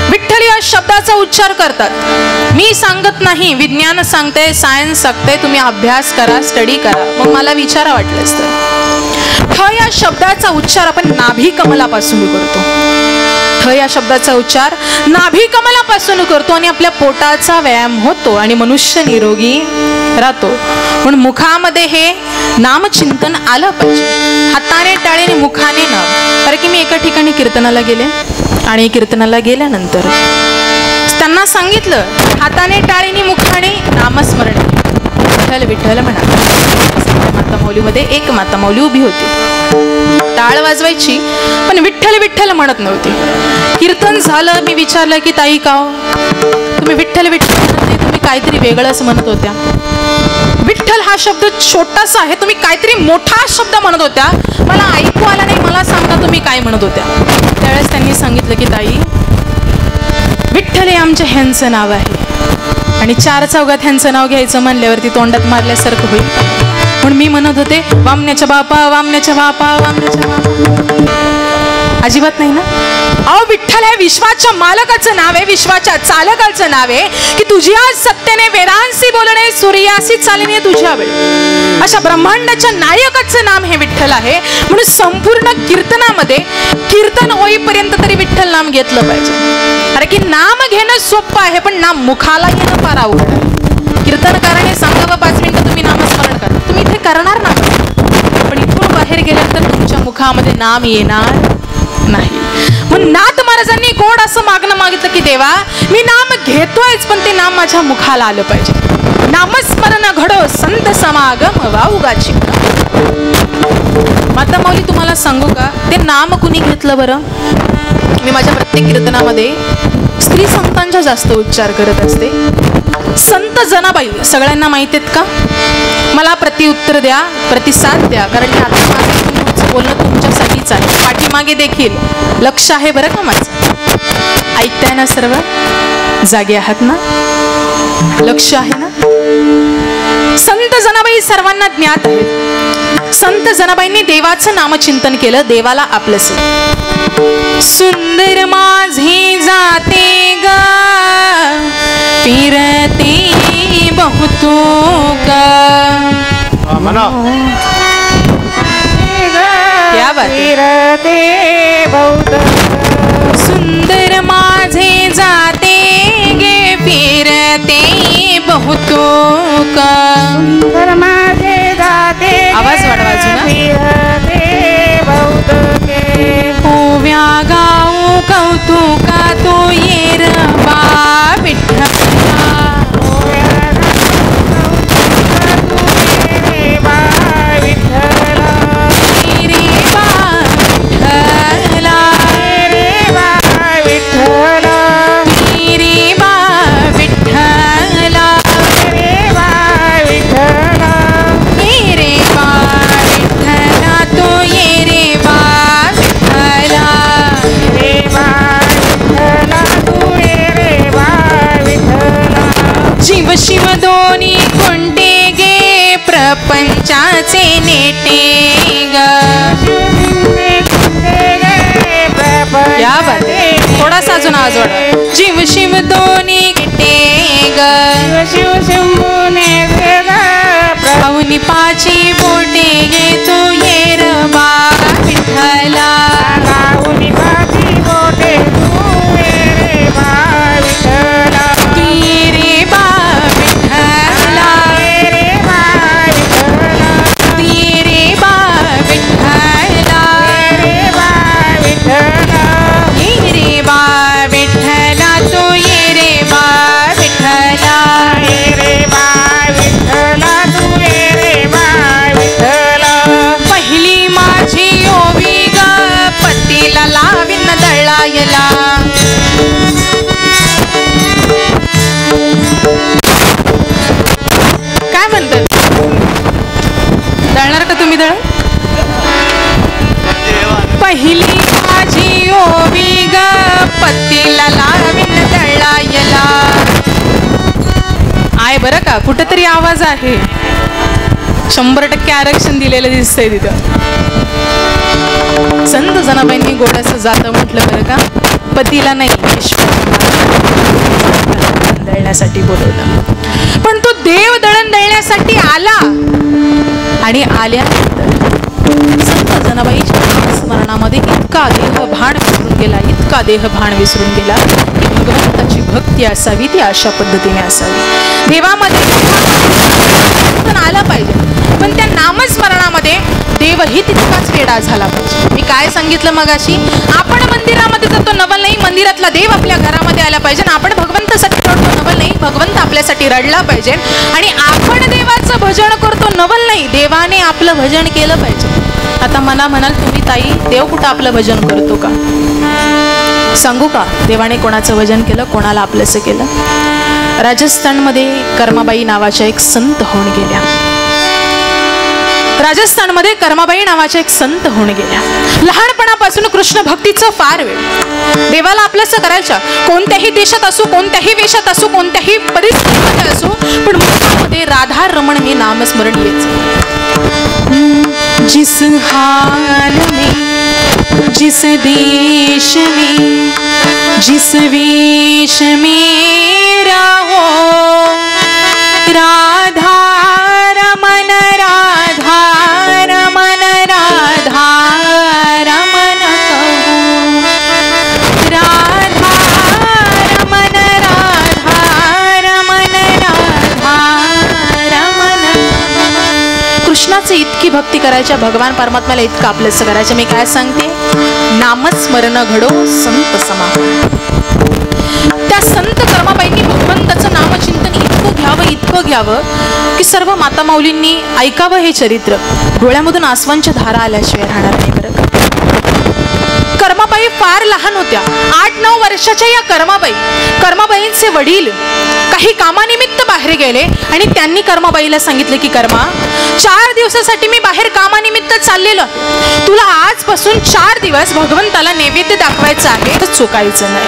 विठ्ठल या शब्दाचा उच्चार करतात. मी सांगत नाही, विज्ञान सांगते, सायन्स सांगते, तुम्ही अभ्यास करा, स्टडी करा. मग मला विचारा वाटलं असतं. ठ या शब्दाचा उच्चार आपण नाभी कमलापासून करतो. ठ या शब्दाचा उच्चार नाभी कमलापासून करतो आणि आपल्या पोटाचा व्यायाम होतो आणि मनुष्य निरोगी राहतो. म्हणून मुखामध्ये हे नामचिंतन आलं पाहिजे. हाताने टाळीने मुखाने नाम. कारण की मी एका ठिकाणी कीर्तनाला गेले आणि कीर्तनाला गेल्यानंतर त्यांना सांगितलं, हाताने टाळीने मुखाने नामस्मरण, विठ्ठल विठ्ठल म्हणा. माता माऊलीमध्ये एक माता माऊली उभी होती, टाळ वाजवायची पण विठ्ठल विठ्ठल म्हणत नव्हती. कीर्तन झालं, मी विचारलं की ताई का तुम्ही विठ्ठल विठ्ठल म्हणत नाही, तुम्ही काहीतरी वेगळंच म्हणत होत्या. विठ्ठल हा शब्द छोटासा आहे, तुम्ही काहीतरी मोठा शब्द म्हणत होत्या, मला ऐकू आला नाही, मला सांगा तुम्ही काय म्हणत होत्या. त्यावेळेस त्यांनी सांगितलं की ताई विठ्ठल हे आमच्या ह्यांचं नाव आहे आणि 4 चौघात ह्यांचं नाव घ्यायचं म्हणल्यावरती तोंडात मारल्यासारखं होईल. म्हणून मी म्हणत होते वामण्याच्या बापा वामण्याच्या बापा वामण्याच्या बापा. अजिबात नाही ना. अहो विठ्ठल हे विश्वाच्या मालकाचं नाव आहे, विश्वाच्या चालकाचं नाव आहे की तुझी आज सत्तेने वेदांशी बोलणे सूर्याशी चालणे तुझ्या वेळ. अशा ब्रह्मांडाच्या नायकाचं नाम हे विठ्ठल आहे. म्हणून संपूर्ण कीर्तनामध्ये कीर्तन होईपर्यंत तरी विठ्ठल नाम घेतलं पाहिजे. अरे की नाम घेणं सोपं आहे पण नाम मुखाला येणं फार अवघड आहे. कीर्तनकाराने सांगावं 5 मिनिटं तुम्ही नामस्मरण करा, तुम्ही इथे करणार ना, पण इथून बाहेर गेल्यानंतर तुमच्या मुखामध्ये नाम येणार नाही. म्हणून नाथ महाराजांनी गोड असं मागणं मागितलं की देवा मी नाम घेतोयच पण ते नाम माझ्या मुखाला आलं पाहिजे. नामस्मरण घडो संत समागम वाऊगाची. माता माऊली तुम्हाला सांगू का ते नाम कुणी घेतलं बरं. मी माझ्या प्रत्येक कीर्तनामध्ये स्त्री संतांच्या जास्त उच्चार करत असते. संत जनाबाई सगळ्यांना माहिती आहेत का. मला प्रतिउत्तर द्या, प्रतिसाद द्या, कारण मी आता बोलणं तुमच्यासाठीच आहे. पाठीमागे देखील लक्ष आहे बरं का माझं. ऐकताय ना सर्व, जागे आहात ना, लक्ष आहे ना. संत जनाबाई सर्वांना ज्ञात आहेत. संत जनाबाईंनी देवाचं नामचिंतन केलं, देवाला आपलंसं. सुंदर माझे जाते ग फिरते बहुतो का. क्या बात. सुंदर माझे जाते गे फिरते बहुतो का. आवाज वाढवा जुना. ओव्या गाऊ कौतुका तो येर बा विठ्ठला. शिव दोन्ही कोणते गे प्रपंचाचे नेटे ग. या बात. थोडासा अजून आवाज वाढवा. जीव शिव दोन्ही केटे ग. शिव शंभूने पाहुनी पाची बोटे गे तू येर बा विठ्ठला. पाहुनी पाची बोटे तू येर बा विठ्ठला. रे बा विठ्ठला. रे बा विठ्ठला. रे बा विठ्ठला. रे बा विठ्ठला. रे बा विठ्ठला तू ये रे बा विठ्ठला. रे बा विठ्ठला तू ये रे बा विठ्ठला. पहिली माझी ओवी ग पतीला लावीन दळायला. काय म्हणतात, दळणार का तुम्ही दळ. पहिली माझी ओवी ग पतीला लावीन दळायला. आहे बरं का, कुठेतरी आवाज आहे. 100% आरक्षण दिलेलं दिसतंय तिथं. संत जनाबाईंनी गोड्याचं जातं म्हटलं बरं का. पतीला नाही दळण्यासाठी बोलवलं, पण तो देव दळण दळण्यासाठी आला. आणि आल्यानंतर संत जनाबाईच्या स्मरणामध्ये इतका देह भान विसरून गेला, इतका देह भान विसरून गेला की भगवंताची भक्ती असावी ती अशा पद्धतीने असावी. देवामध्ये आला पाहिजे, पण त्या नामस्मरणामध्ये देवही तितकाच वेडा झाला पाहिजे. मी काय सांगितलं मगाशी, आपण मंदिरामध्ये जातो नवल नाही, मंदिरातला देव आपल्या घरामध्ये आला पाहिजे. आपण भगवंतासाठी रडतो नवल नाही, भगवंत आपल्यासाठी रडला पाहिजे. आणि आपण देवाचं भजन करतो नवल नाही, देवाने आपलं भजन केलं पाहिजे. आता मना म्हणाल तुम्ही ताई देव कुठं आपलं भजन करतो का. सांगू का देवाने कोणाचं भजन केलं, कोणाला आपलंसं केलं. राजस्थानमध्ये कर्माबाई नावाच्या एक संत होऊन गेल्या. राजस्थानमध्ये कर्माबाई नावाच्या एक संत होऊन गेल्या. लहानपणापासून कृष्ण भक्तीचं फार वेळ. देवाला आपलंसं करायच्या, कोणत्याही देशात असो, कोणत्याही वेशात असो, कोणत्याही परिस्थितीमध्ये असो, पण मुखामध्ये राधा रमण हे नामस्मरण यायचं. जिस हाल में, जिस देश में, जिस वेश में रहो, राधा रमन, राधा रमन, राधा रमन कहो, राधा रमन, राधा रमन, राधा रमन. कृष्णाची इतकी भक्ती करायच्या, भगवान परमात्म्याला इतकं आपलंसं करायचं. मी काय सांगते, नामस्मरण घडो संत समागम. त्या संत कर्माबाईंनी भगवंताचं नामचिंतन इतकं घ्यावं की सर्व माता माऊलींनी ऐकावं हे चरित्र. डोळ्यामधून आसवांच्या धारा आल्याशिवाय राहणार नाही बरं. कर्माबाई फार लहान होत्या. 8-9 वर्षाच्या या कर्माबाईंचे वडील काही कामानिमित्त बाहेर गेले आणि त्यांनी कर्माबाईला सांगितले की कर्मा, 4 दिवसासाठी मी बाहेर कामानिमित्त चाललेलो, तुला आजपासून 4 दिवस भगवंताला नैवेद्य दाखवायचं आहे, तर चुकायचं नाही.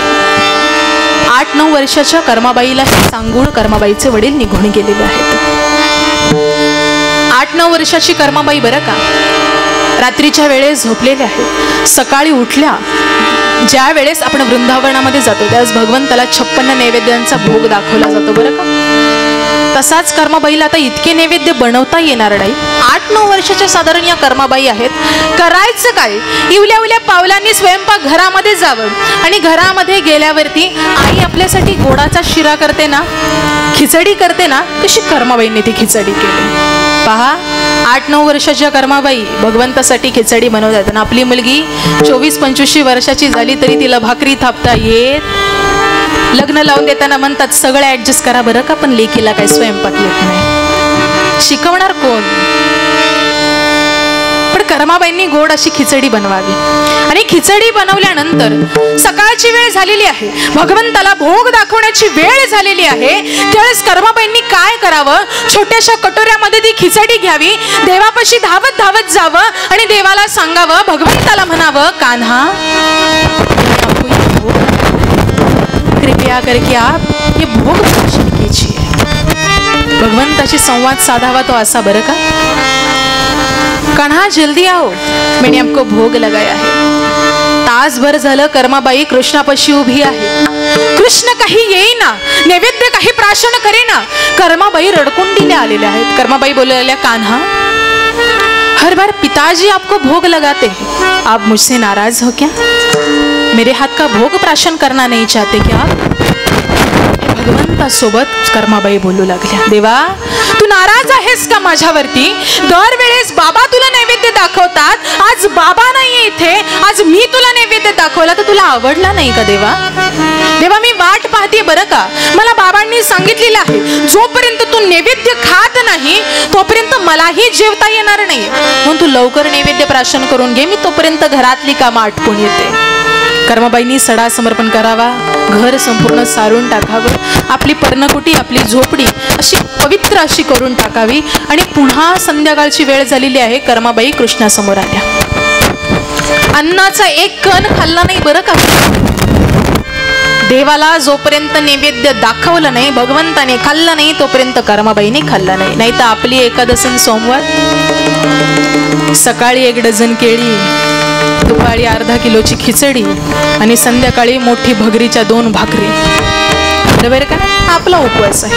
8-9 वर्षाच्या कर्माबाईला हे सांगून कर्माबाईचे वडील निघून गेलेले आहेत. 8-9 वर्षाची कर्माबाई बरं का, रात्रीच्या वेळेस झोपलेल्या आहेत. सकाळी उठल्या, ज्या वेळेस आपण वृंदावनामध्ये जातो त्यावेळेस भगवंताला 56 नैवेद्यांचा भोग दाखवला जातो बरं का. तसाच कर्माबाईला आता इतके नैवेद्य बनवता येणार नाही. 8-9 वर्षाच्या साधारण या कर्माबाई आहेत. करायचं काय, इवल्या पावलांनी स्वयंपाक घरामध्ये जावं आणि घरामध्ये गेल्यावरती आई आपल्यासाठी गोडाचा शिरा करते ना, खिचडी करते ना, तशी कर्माबाईंनी ती खिचडी केली. पहा, 8-9 वर्षाच्या कर्माबाई भगवंतासाठी खिचडी बनवतात. आणि आपली मुलगी 24-25 वर्षाची झाली तरी तिला भाकरी थापता येत. लग्न लावून देताना म्हणतात सगळं ऍडजस्ट करा बरं का, पण लेकीला काही स्वयंपाक येत नाही. शिकवणार कोण? पण कर्माबाईंनी गोड अशी खिचडी बनवावी. आणि खिचडी बनवल्यानंतर सकाळची वेळ झालेली आहे, भगवंताला भोग दाखवण्याची वेळ झालेली आहे. त्यावेळेस कर्माबाईंनी काय करावं, छोट्याशा कटोऱ्यामध्ये ती खिचडी घ्यावी, देवापाशी धावत धावत जावं आणि देवाला सांगावं, भगवंताला म्हणावं, कान्हा कृपया करके आप ये भोग दर्शन कीजिए. भगवंताशी संवाद साधावा तो असा बरं का, कान्हा जल्दी आओ, मैंने आपको भोग लगाया है. तासभर झालं कर्माबाई कृष्णापाशी उभी आहे. कृष्ण काही येईना, नैवेद्य काही प्राशन करेना. कर्माबाई रडकुंडीला आलेल्या आहेत. कर्माबाई बोललेल्या, कान्हा हर बार पिताजी आपको भोग लगाते हैं, आप मुझसे नाराज हो क्या? मेरे हाथ का भोग प्राशन करना नहीं चाहते क्या आप? भगवंतासोबत कर्माबाई बोलू लागल्या, देवा तू नाराज आहेस का माझ्यावरती? दरवेळेस बाबा तुला नैवेद्य दाखवतात, आज बाबा नाहीये इथे, आज मी तुला नैवेद्य दाखवला तर तुला आवडला नाही का देवा? देवा मी वाट पाहते बरं का, मला बाबांनी सांगितलेलं आहे जोपर्यंत तू नैवेद्य खात नाही तोपर्यंत मलाही जेवता येणार नाही, म्हणून तू लवकर नैवेद्य प्राशन करून घे, मी तोपर्यंत घरातली कामं आटपून येते. कर्माबाईंनी सडा समर्पण करावा, घर संपूर्ण सारून टाकावं, आपली पर्णकुटी आपली झोपडी अशी पवित्र अशी करून टाकावी. आणि पुन्हा संध्याकाळची वेळ झालेली आहे. कर्माबाई कृष्णासमोर आल्या. अन्नाचा एक कण खाल्ला नाही बरं का. देवाला जोपर्यंत नैवेद्य दाखवलं नाही, भगवंताने खाल्लं नाही, तोपर्यंत कर्माबाईने खाल्लं नाही. नाही तर आपली एकादशी सोमवार सकाळी 1 डझन केळी, दुपारी अर्धा किलोची खिचडी आणि संध्याकाळी मोठी भगरीच्या 2 भाकरी, बरोबर का? आपला उपवास आहे.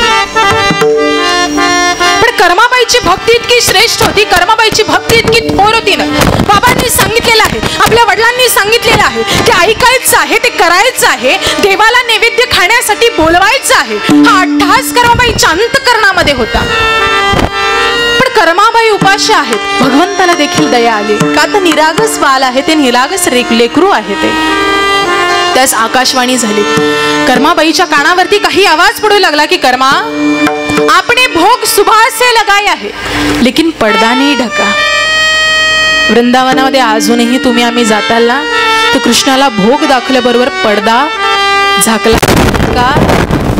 पण कर्माबाईची भक्ती इतकी श्रेष्ठ होती, कर्माबाईची भक्ती इतकी थोर होती ना, बाबांनी सांगितलेलं आहे, आपल्या वडिलांनी सांगितलेलं आहे की ऐकायचं आहे, ते करायचं आहे, देवाला नैवेद्य खाण्यासाठी बोलवायचं आहे. हा अट्टहास कर्माबाईच्या अंतःकरणामध्ये होता. पण कर्माबाई उपाशी आहेत, भगवंताला देखील दया आली का तर निरागस बाल आहे ते, निरागस लेकरू आहे ते. त्यास आकाशवाणी झाली. कर्माबाईच्या कानावरती काही आवाज पडू लागला की कर्मा आपने भोग सुबह से लगाया है लेकिन पडदा नहीं ढका. वृंदावनामध्ये अजूनही तुम्ही आम्ही जाताल ना तर कृष्णाला भोग दाखवल्याबरोबर पडदा झाकला का,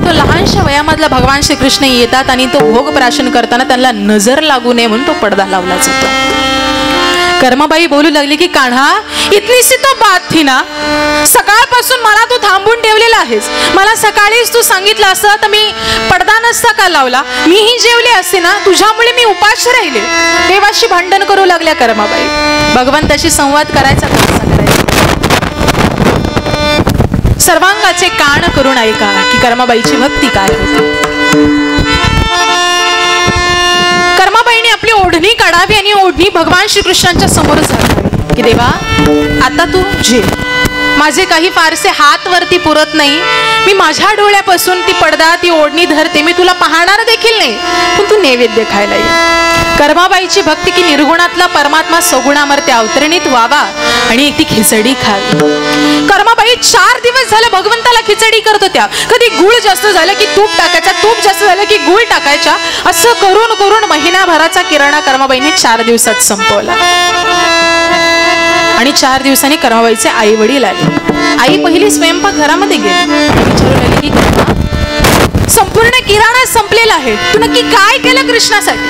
तर तो लहानशा वयामधला भगवान श्रीकृष्ण येतात आणि तो भोग प्राशन करताना त्यांना नजर लागू नये म्हणून तो पडदा लावला जातो. कर्माबाई बोलू लागली की कान्हा, इतनी सी तो बात थी ना, सकाळपासून मला तू थांबून ठेवलेला आहेस. मला सकाळीच तू सांगितलं असतं तर मी पडदा नसता का लावला, मीही जेवले असते ना, तुझ्यामुळे मी उपाशी राहिले. देवाशी भांडण करू लागल्या कर्माबाई. भगवंताशी संवाद करायचा कसा करायचा. सर्वांगाचे कान करून ऐका की कर्माबाईची भक्ती काय होती. कर्माबाईने आपली ओढणी काढावी आणि ओढणी भगवान श्रीकृष्णांच्या समोर झाली की देवा आता तू जेव. माझे काही फारसे हात वरती पुरत नाही. मी माझ्या डोळ्यापासून ती पडदा ती ओढणी धरते. मी तुला पाहणार देखील नाही, पण तू नैवेद्य खायला ये. कर्माबाईची भक्ती की निर्गुणातला परमात्मा सगुणामध्ये अवतरणीत व्हावा आणि ती खिचडी खावी. कर्माबाई 4 दिवस झाले भगवंताला खिचडी करत होत्या. कधी गुळ जास्त झालं की तूप टाकायचा, तूप जास्त झालं की गुळ टाकायचा. असं करून करून महिनाभराचा किराणा कर्माबाईने 4 दिवसात संपवला. आणि 4 दिवसांनी कर्माबाईचे आई वडील आले. आई पहिली स्वयंपाक घरामध्ये गेली. विचारू लागली की कर्मा, संपूर्ण किराणा संपलेला आहे, तू नक्की काय केलं कृष्णासाठी.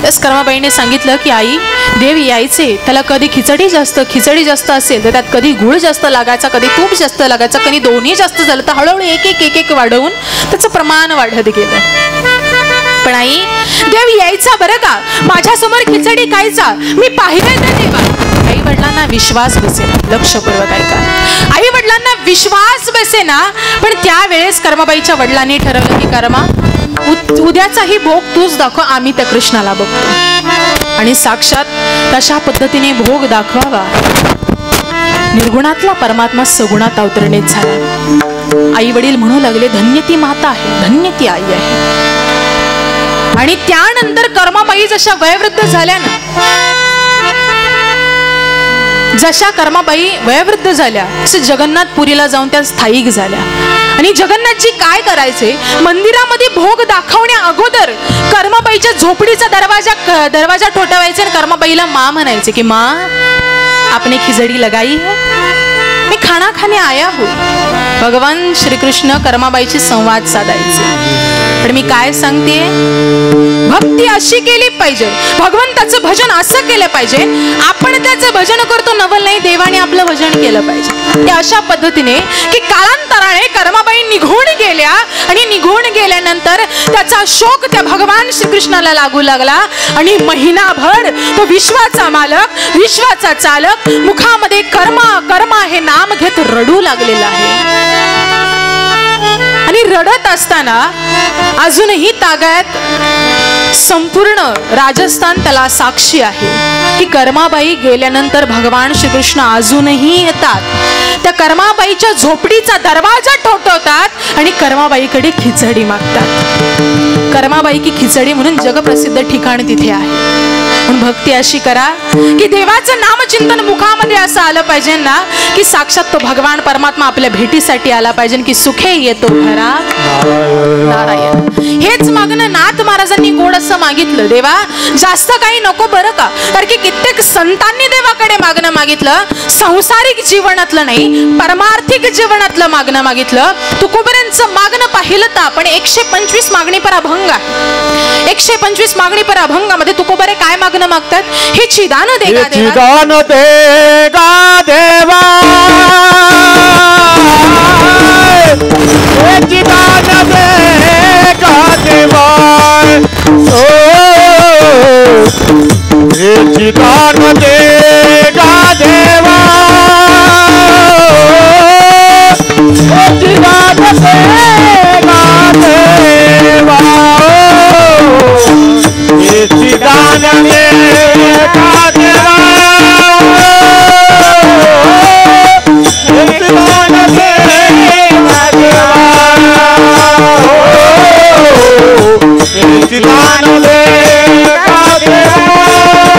त्यास कर्माबाईने सांगितलं की आई, देव यायचे, त्याला कधी खिचडी जास्त असेल तर त्यात कधी गुळ जास्त लागायचा, कधी तूप जास्त लागायचा, कधी दोन्ही जास्त झालं तर हळूहळू एक वाढवून त्याचं प्रमाण वाढत गेलं. पण आई, देव यायचा बरं का, माझ्यासमोर खिचडी खायचा, मी पाहिले तर देवा. आई वडिलांना विश्वास बसेना. लक्षपूर्वक ऐका. आई वडिलांना विश्वास बसेना. पण त्यावेळेस कर्माबाईच्या वडिलांनी ठरवलं की कर्मा, उद्याचाही भोग तूच दाखव, आम्ही त्या कृष्णाला बघतो. आणि साक्षात तशा पद्धतीने भोग दाखवावा. निर्गुणातला परमात्मा सगुणात अवतरणीत झाला. आई वडील म्हणू लागले, धन्य ती माता आहे, धन्य ती आई आहे. आणि त्यानंतर कर्माबाई जशा वयोवृद्ध झाल्या ना, जशा कर्माबाई वयोवृद्ध झाल्या तसे जगन्नाथपुरीला जाऊन त्या स्थायिक झाल्या. आणि जगन्नाथजी काय करायचे, मंदिरामध्ये भोग दाखवण्या अगोदर कर्माबाईच्या झोपडीचा दरवाजा ठोठावायचे आणि कर्माबाईला मा म्हणायचे की माँ, आपने खिचडी लगाई है, मी खाना खाने आया हूँ. भगवान श्रीकृष्ण कर्माबाईशी संवाद साधायचे. पण मी काय सांगते, भक्ती अशी केली पाहिजे, भगवंताचं भजन असं केलं पाहिजे. आपण त्याचं भजन करतो नवल नाही, देवाने आपलं भजन केलं पाहिजे. या अशा पद्धतीने की कालांतराने कर्माबाई निघून गेल्या आणि निघून गेल्यानंतर त्याचा शोक त्या भगवान श्रीकृष्णाला लागू लागला. आणि महिनाभर तो विश्वाचा मालक, विश्वाचा चालक मुखामध्ये कर्मा कर्मा हे नाम घेत रडू लागलेला आहे. आणि रडत असताना अजूनही तागायत संपूर्ण राजस्थान त्याला साक्षी आहे की कर्माबाई गेल्यानंतर भगवान श्रीकृष्ण अजूनही येतात. त्या कर्माबाईच्या झोपडीचा दरवाजा ठोठवतात आणि कर्माबाईकडे खिचडी मागतात. कर्माबाई की खिचडी म्हणून जगप्रसिद्ध ठिकाण तिथे आहे. पण भक्ती अशी करा की देवाचं नामचिंतन मुखामध्ये असं आलं पाहिजे ना की साक्षात तो भगवान परमात्मा आपल्या भेटीसाठी आला पाहिजे की सुखे येतो घरा नारायण. हेच मागणं नाथ महाराजांनी गोड असं मागितलं, देवा जास्त काही नको बरं का. कारण की कित्येक संतांनी देवाकडे मागणं मागितलं, संसारिक जीवनातलं नाही, परमार्थिक जीवनातलं मागणं मागितलं. तुकोबऱ्यांचं मागणं पाहिलं तर आपण 125 मागणी पर अभंग आहे. 125 मागणी पर अभंगामध्ये तुकोबरे काय मागणं मागतात, हे चिदान देगा देवा, चिदान देगा देवा, हे चिदान देगा देवा, ओ हे चिदान देगा देवा, हे चिदान देगा देवा, हे चिदान देगा देवा, हे चिदान देगा देवा, हे चिदान देगा देवा,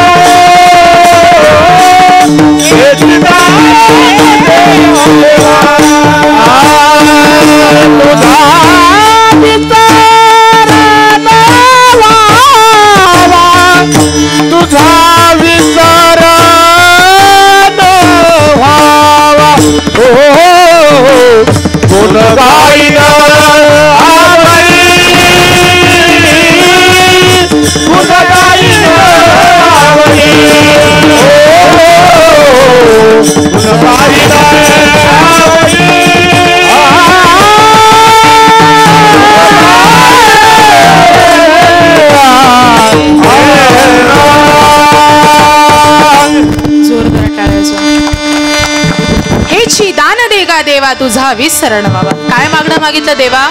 देवा तुझा विसरण व्हावा. काय मागणं मागितलं देवा?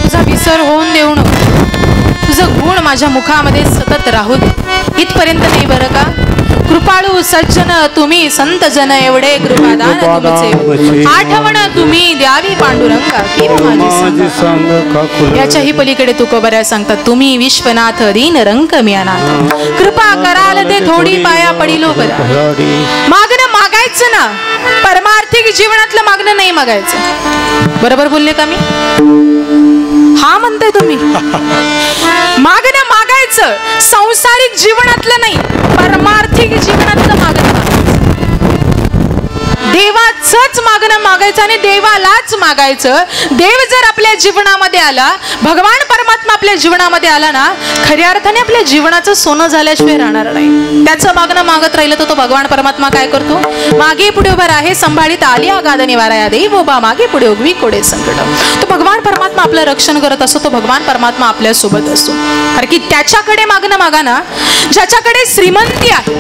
तुझा विसर होऊन देऊ नको, तुझं गुण माझ्या मुखामध्ये सतत राहू दे. इथपर्यंत नाही बरं का. कृपाळू सज्जन तुम्ही संत जन एवढे कृपादान तुमचे, आठवण तुम्ही द्यावी पांडुरंगा की माझी सांगा. याच्याही पलीकडे तुकोबऱ्या सांगतात, तुम्ही विश्वनाथ दीन रंक मी अनाथ, कृपा कराल ते थोडी पाया पडिलो बरा. मागणं मागायचं ना, परमार्थिक जीवनातलं मागणं नाही मागायचं. बरोबर बोलले का मी? हा म्हणताय तुम्ही? मागणं मागायचं, सांसारिक जीवनातलं नाही, परमार्थिक जीवनातलं मागणं मागायचं. देवाचंच मागणं मागायचं आणि देवालाच मागायचं. देव जर आपल्या जीवनामध्ये आला, भगवान परमात्मा आपल्या जीवनामध्ये आला ना, खऱ्या अर्थाने आपल्या जीवनाचं सोनं झाल्याशिवाय राहणार नाही. त्याचं मागणं मागत राहिलं तर तो भगवान परमात्मा काय करतो? मागे पुढे उभा आहे संभाळीत आली आगाद निवारा या देव बा मागे पुढे उगवी कोडे संकट. तो भगवान परमात्मा आपलं रक्षण करत असतो. तो भगवान परमात्मा आपल्या सोबत असतो. कारण की त्याच्याकडे मागणं मागा ना, ज्याच्याकडे श्रीमंती आहे,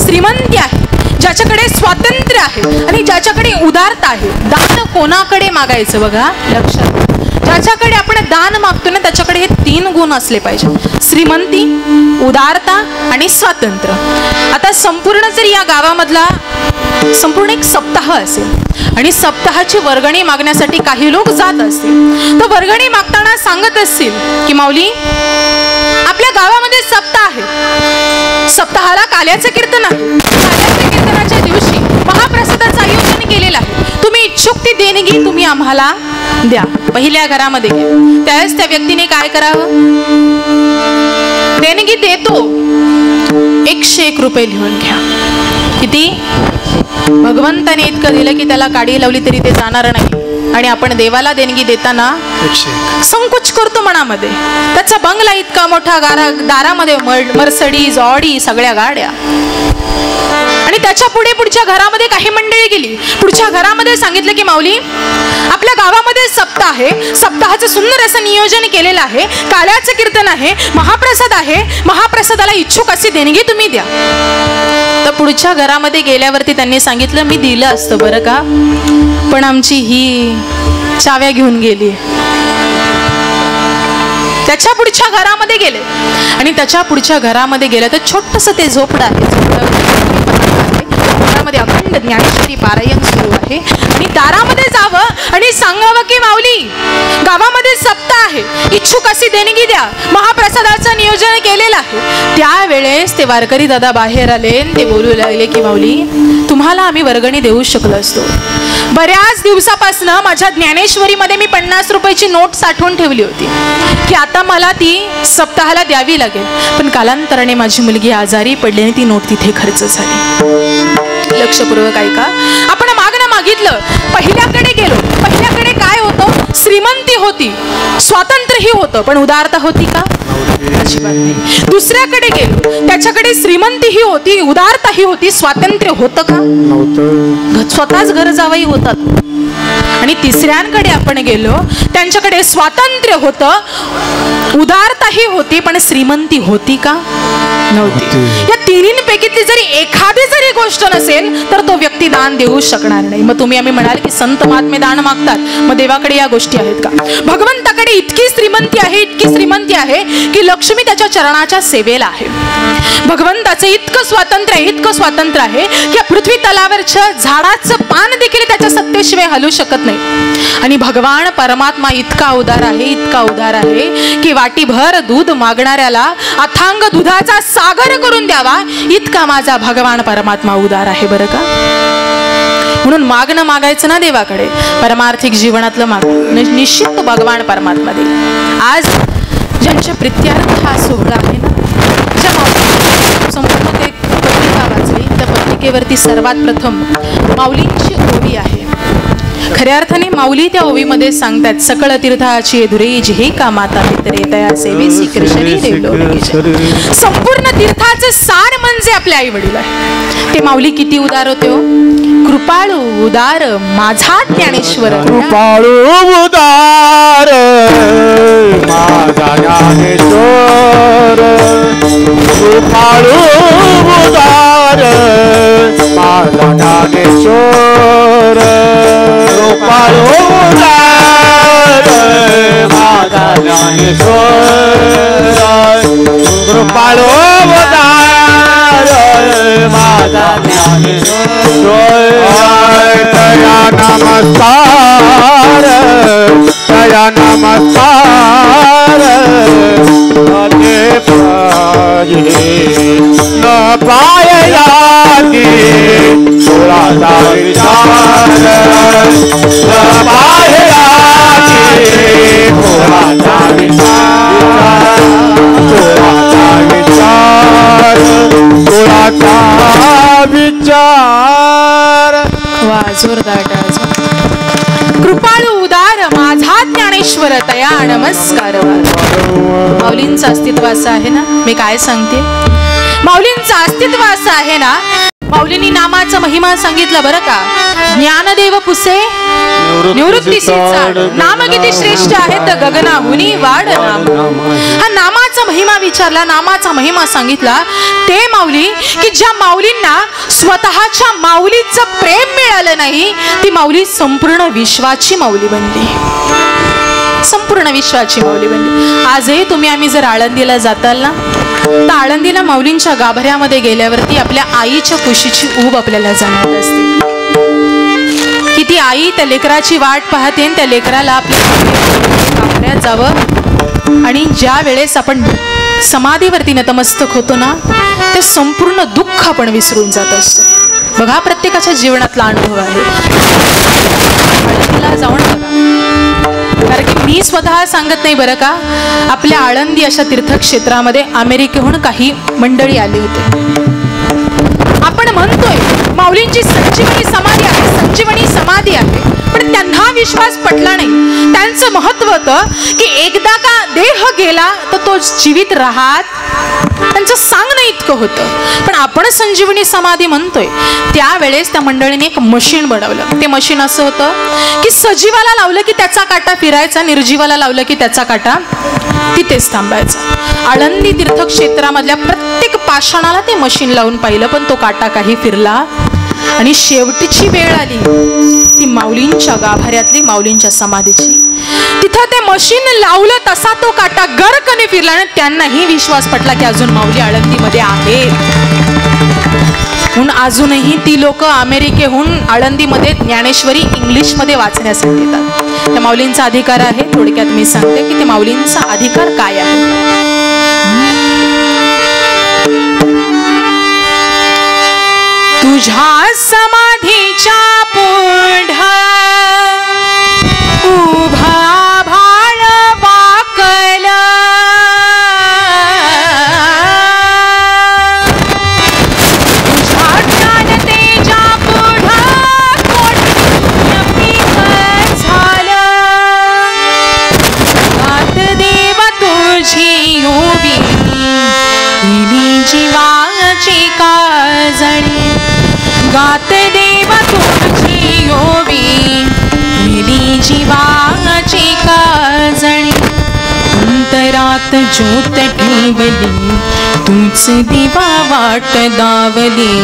श्रीमंती आहे, ज्याच्याकडे स्वातंत्र्य आहे आणि ज्याच्याकडे उदारता आहे. दान कोणाकडे मागायचं बघा, लक्षात. ज्याच्याकडे आपण दान मागतो ना, त्याच्याकडे हे 3 गुण असले पाहिजे: श्रीमंती, उदारता आणि स्वातंत्र्य. आता संपूर्ण जर या गावामधला संपूर्ण एक सप्ताह असेल आणि सप्ताहाची वर्गणी मागण्यासाठी काही लोक जात असतील, तर वर्गणी मागताना सांगत असतील की माऊली आपल्या गावामध्ये सप्ताह आहे, सप्ताहाला काल्याचं कीर्तन आहे, काल्याच्या कीर्तनाच्या दिवशी महाप्रसादाचं आयोजन केलेलं आहे, तुम्ही इच्छुक ती देणगी तुम्ही आम्हाला द्या. पहिल्या घरामध्ये त्यावेळेस त्या व्यक्तीने काय करावं? देणगी देतो 101 रुपये लिहून घ्या. किती? भगवंताने इतकं दिलं की त्याला काडी लावली तरी ते जाणार नाही. आणि आपण देवाला देणगी देताना संकोच करतो मनामध्ये. त्याचा बंगला इतका मोठा, दारामध्ये मर्सडीज, ऑडी, सगळ्या गाड्या. आणि त्याच्या पुढे पुढच्या घरामध्ये काही मंडळी गेली. पुढच्या घरामध्ये सांगितलं की माऊली आपल्या गावामध्ये सप्ताह आहे, सप्ताहाचं सुंदर असं नियोजन केलेलं आहे, काल्याचं कीर्तन आहे, महाप्रसाद आहे, महाप्रसादाला इच्छुक अशी देणगी तुम्ही द्या. तर पुढच्या घरामध्ये गेल्यावरती त्यांनी सांगितलं मी दिलं असतं बरं का, पण आमची ही चाव्या घेऊन गेली. त्याच्या पुढच्या घरामध्ये गेले आणि त्याच्या पुढच्या घरामध्ये गेले तर छोटंसं ते झोपडं आहे, घरामध्ये अखंड ज्ञानेश्वरी पारायण सुरू आहे. आणि दारामध्ये जावं आणि सांगावं की माऊली गावामध्ये सप्ताह आहे, इच्छुक अशी देणगी द्या, महाप्रसादाचं नियोजन केलेलं आहे. त्यावेळेस ते वारकरी दादा बाहेर आले, ते बोलू लागले की माऊली तुम्हाला आम्ही वर्गणी देऊ शकलो असतो. बऱ्याच दिवसापासून माझ्या ज्ञानेश्वरीमध्ये मी 50 रुपयाची नोट साठवून ठेवली होती की आता मला ती सप्ताहाला द्यावी लागेल, पण कालांतराने माझी मुलगी आजारी पडली आणि ती नोट तिथे खर्च झाली. लक्षपूर्वक ऐका. आपण मागणं मागितलं, पहिल्याकडे गेलो, पहिल्याकडे काय होतं? श्रीमंती होती, स्वातंत्र्यही होतं, पण उदारता होती का? अजिबात नाही. दुसऱ्याकडे गेलो, त्याच्याकडे श्रीमंतीही होती, उदारताही होती, स्वातंत्र्य होतं का? नव्हतं. स्वतःच घर जावई होतात. आणि तिसऱ्यांकडे आपण गेलो, त्यांच्याकडे स्वातंत्र्य होतं, उदारताही होती, पण श्रीमंती होती का? नव्हती. या तिन्हींपैकीतली जरी एखादी जरी गोष्ट नसेल तर तो व्यक्ती दान देऊ शकणार नाही. मग तुम्ही आम्ही म्हणाल की संत महात्मे दान मागतात, मग देवाकडे या गोष्टी आहेत का? भगवंताकडे इतकी श्रीमंती आहे, इतकी श्रीमंती आहे की लक्ष्मी त्याच्या चरणाच्या सेवेला आहे. भगवंताचं इतकं स्वातंत्र्य आहे, इतकं स्वातंत्र्य आहे की पृथ्वी तलावरच्या झाडाचं पान देखील त्याच्या सत्तेशिवाय हलू शकत नाही. आणि भगवान परमात्मा इतका उदार आहे, इतका उदार आहे की वाटीभर दूध मागणाऱ्याला अथांग दुधाचा सागर करून द्यावा, इतका माझा भगवान परमात्मा उदार आहे बरं का. म्हणून मागणं मागायचं ना देवाकडे, परमार्थिक जीवनातलं माग निश्चित भगवान परमात्मा देईल. आज ज्यांच्या प्रित्यार्थ हा सोहळा आहे ना, ज्या संपूर्ण ते पत्रिका वाचली, त्या पत्रिकेवरती सर्वात प्रथम माऊलींची ओवी आहे. खऱ्या अर्थाने माऊली त्या ओवीमध्ये सांगतात, सकळ तीर्थाची धुरेज हे का माता पितरे तया सेवेसी कृष्णी रेलो. संपूर्ण तीर्थाचं सार म्हणजे आपले आई वडील आहे. ते माऊली किती उदार होते हो. कृपाळू उदार माझा ज्ञानेश्वर, कृपाळू उदार माझा ज्ञानेश्वर, कृपाळू उदार माझा ज्ञानेश्वर, कृपाळू उदार माझा ज्ञानेश्वर कृपाळू उदार माझा ज्ञानेश्वर तया नमस्कार तया नमस्कार ते पाये न पायला की तुळाचा विचार न पायला की तुळाचा विचार तुळाचा विचार तुळाचा विचार. वा जोरदार टाळ्या. कृपाळू उदार माझा ज्ञानेश्वर तया नमस्कार. माऊलींचं अस्तित्व असं आहे ना, मी काय सांगते, माऊलींचं अस्तित्व असं आहे ना. माऊलींनी नामाचा महिमा सांगितला बरं का. ज्ञानदेव पुसे निवृत्तीसी चाड, नाम किती श्रेष्ठ आहे तर गगनाहुनी वाढ नाम. हा नामाचा महिमा विचारला, नामाचा महिमा सांगितला. ते माऊली की ज्या माऊलींना स्वतःच्या माऊलीचं प्रेम मिळालं नाही, ती माऊली संपूर्ण विश्वाची माऊली बनली, संपूर्ण विश्वाची माऊली बनली. आजही तुम्ही आम्ही जर आळंदीला जाताल ना, तर आळंदीला माऊलींच्या गाभाऱ्यामध्ये गेल्यावरती आपल्या आईच्या कुशीची ऊब आपल्याला जाणवत असते. की ती आई त्या लेकराची वाट पाहते, त्या लेकराला आपल्या गाभाऱ्यात जावं. आणि ज्या वेळेस आपण समाधीवरती नतमस्तक होतो ना, ते संपूर्ण दुःख आपण विसरून जात असतो. बघा, प्रत्येकाच्या जीवनातला अनुभव आहे. आळंदीला जाऊन बघा, कारण की मी स्वतः सांगत नाही बरं का. आपल्या आळंदी अशा तीर्थक्षेत्रामध्ये अमेरिकेहून काही मंडळी आली होती. आपण म्हणतोय माऊलींची संजीवनी समाधी आहे, संजीवनी समाधी आहे, पण त्यांना विश्वास पटला नाही. त्यांचं महत्व होतं की एकदा का देह गेला तर तो जीवित राहत, त्यांचं सांगणं इतकं होतं. पण आपण संजीवनी समाधी म्हणतोय. त्यावेळेस त्या मंडळीने एक मशीन बनवलं. ते मशीन असं होतं की सजीवाला लावलं की त्याचा काटा फिरायचा, निर्जीवाला लावलं की त्याचा काटा तिथेच थांबायचा. आळंदी तीर्थक्षेत्रामधल्या प्रत्येक पाषाणाला ते मशीन लावून पाहिलं, पण तो काटा काही फिरला. आणि शेवटीची वेळ आली ती माऊलींच्या गाभाऱ्यातली, माऊलींच्या समाधीची. तिथं ते मशीन लावलं, तसा तो काटा गरकने फिरला. आणि त्यांनाही विश्वास पटला की अजून माऊली आळंदीमध्ये आहेत. म्हणून अजूनही ती लोक अमेरिकेहून आळंदीमध्ये ज्ञानेश्वरी इंग्लिशमध्ये वाचण्यासाठी येतात. त्या माऊलींचा अधिकार आहे. थोडक्यात मी सांगते की ते माऊलींचा अधिकार काय आहे. तुझ्या समाधीच्या पुढं उभा भाळ वाकल, तुझ्या ज्ञानतेच्या पुढं कोटी पीक झालं. गात देव तुझी उभी केली जीवाची काजळी. गात देव तुझी ओवी केली जीवाची काजळी. अंतरात ज्योत ठेवली तूच दिवा वाट दावली.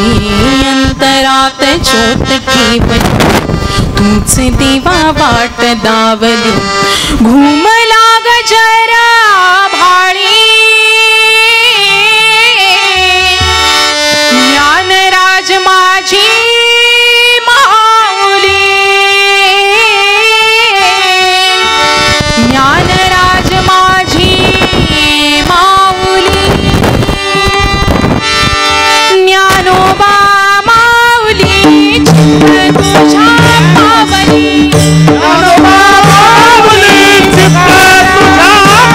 अंतरात ज्योत ठेवली तूच दिवा वाट दावली. घुमला गजरा भाळी ज्ञानराज माझी माऊली. ज्ञानराज माझी माऊली. ज्ञानोबा माऊली तुझ्या पावली. ज्ञानोबा माऊली तुझ्या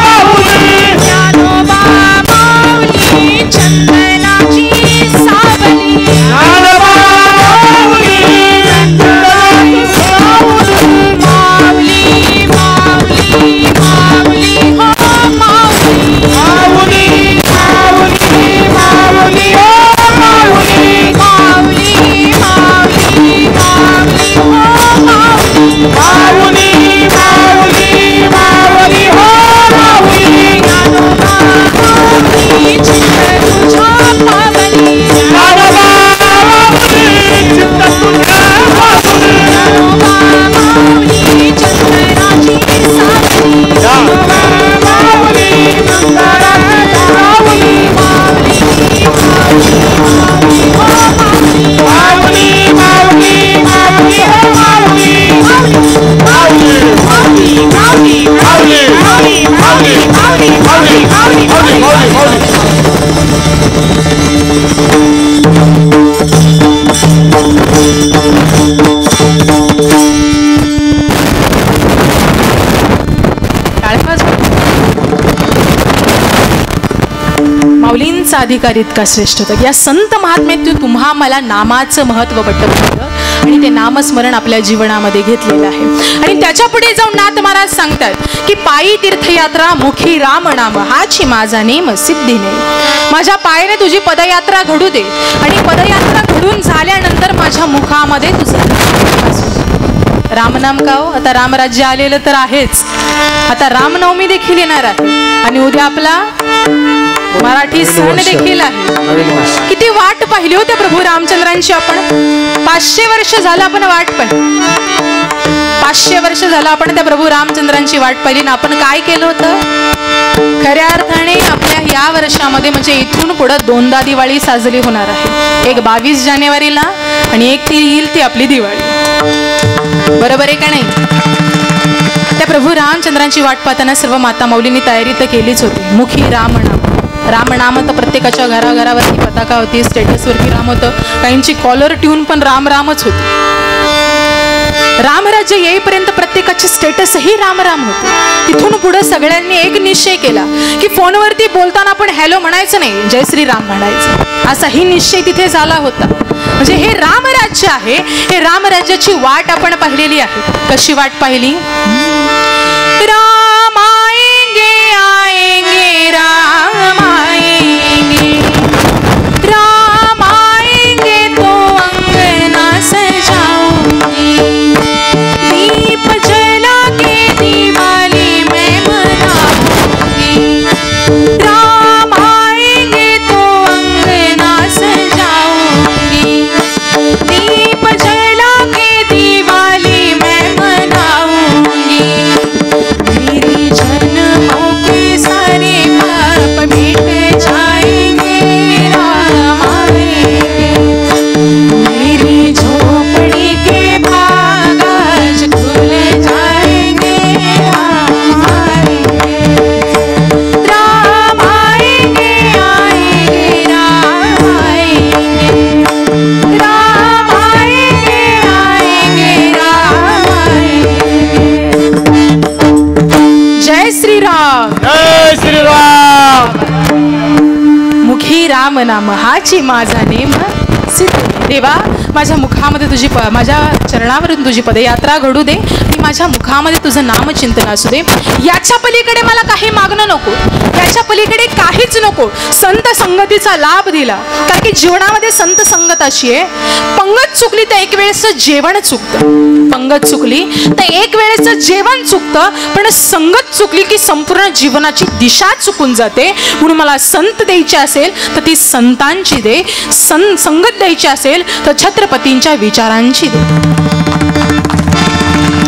पावली. ज्ञानोबा माऊली चंदनाची सावली. ज्ञानोबा नामाचा अधिकार इतका श्रेष्ठ होता. या संत महात्म्यात तुम्हा मला नामाचं महत्व पटवलं आणि ते नामस्मरण आपल्या जीवनामध्ये घेतलेलं आहे. आणि त्याच्या पुढे जाऊन नाथ महाराज सांगतात की पायी तीर्थयात्रा मुखी राम नाम हाची माझा नेम सिद्धीने. माझ्या पायाने तुझी पदयात्रा घडू दे आणि पदयात्रा घडून झाल्यानंतर माझ्या मुखामध्ये तुझं रामनाम का हो. आता रामराज्य आलेलं तर आहेच, आता रामनवमी देखील येणार आहे आणि उद्या आपला मराठी सण देखील आहे. किती वाट पाहिली होत्या प्रभू रामचंद्रांची आपण. 500 वर्ष झालं आपण वाट पाहिली. 500 वर्ष झालं आपण त्या प्रभू रामचंद्रांची वाट पाहिली ना. आपण काय केलं होतं खऱ्या अर्थाने आपल्या या वर्षामध्ये, म्हणजे इथून पुढे 2दा दिवाळी साजरी होणार आहे. एक 22 जानेवारीला आणि एक ती येईल ती आपली दिवाळी. बरोबर आहे का नाही. त्या प्रभू रामचंद्रांची वाट पाहताना सर्व माता माऊलींनी तयारी तर केलीच होती. मुखी रामनाम. रामनाम तर प्रत्येकाच्या घराघरावरती पताका होती, स्टेटसवरती राम होतं, काहींची कॉलर ट्यून पण रामच होती. रामराज्य येईपर्यंत प्रत्येकाची स्टेटसही राम होते. तिथून पुढे सगळ्यांनी एक निश्चय केला की फोनवरती बोलताना आपण हॅलो म्हणायचं नाही, जय श्रीराम म्हणायचं. असाही निश्चय तिथे झाला होता. म्हणजे हे रामराज्य आहे, हे रामराज्याची वाट आपण पाहिलेली आहे. कशी वाट पाहिली. राम आएंगे आएंगे राम आएंगे, राम आएंगे तो अंगना सजाऊंगी, दीप जला के दिवाली मैं मनाऊंगी, राम आएंगे तो अंगना सजाऊंगी, दीप जला के दिवाली मैं मनाऊंगी, मेरी जन्मों के सारे पाप मिट जाएंगे राम आएंगे, मेरी झोपड़ी के भाग आज खुल जाएंगे राम आएंगे, राम आएंगे आएंगे राम आएंगे, राम आएंगे आएंगे राम आएंगे. जय श्री राम. जय श्रीराम. मुखी राम नाम हाची माझा नेम सिद्ध. देवा माझ्या मुखामध्ये तुझी माझ्या चरणावरून तुझी पदयात्रा घडू दे आणि माझ्या मुखामध्ये तुझं नामचिंतन असू दे. याच्या पलीकडे मला काही मागणं नको, याच्या पलीकडे काहीच नको. संत संगतीचा लाभ दिला, कारण की जीवनामध्ये संत संगत अशी आहे, पंगत चुकली तर एक वेळेचं जेवण चुकतं. पंगत चुकली तर एक वेळेचं जेवण चुकतं, पण संगत चुकली की संपूर्ण जीवनाची दिशा चुकून जाते. म्हणून मला संत द्यायची असेल तर ती संतांची दे, संगत द्यायची असेल तर छत्रपतींच्या विचारांची दे.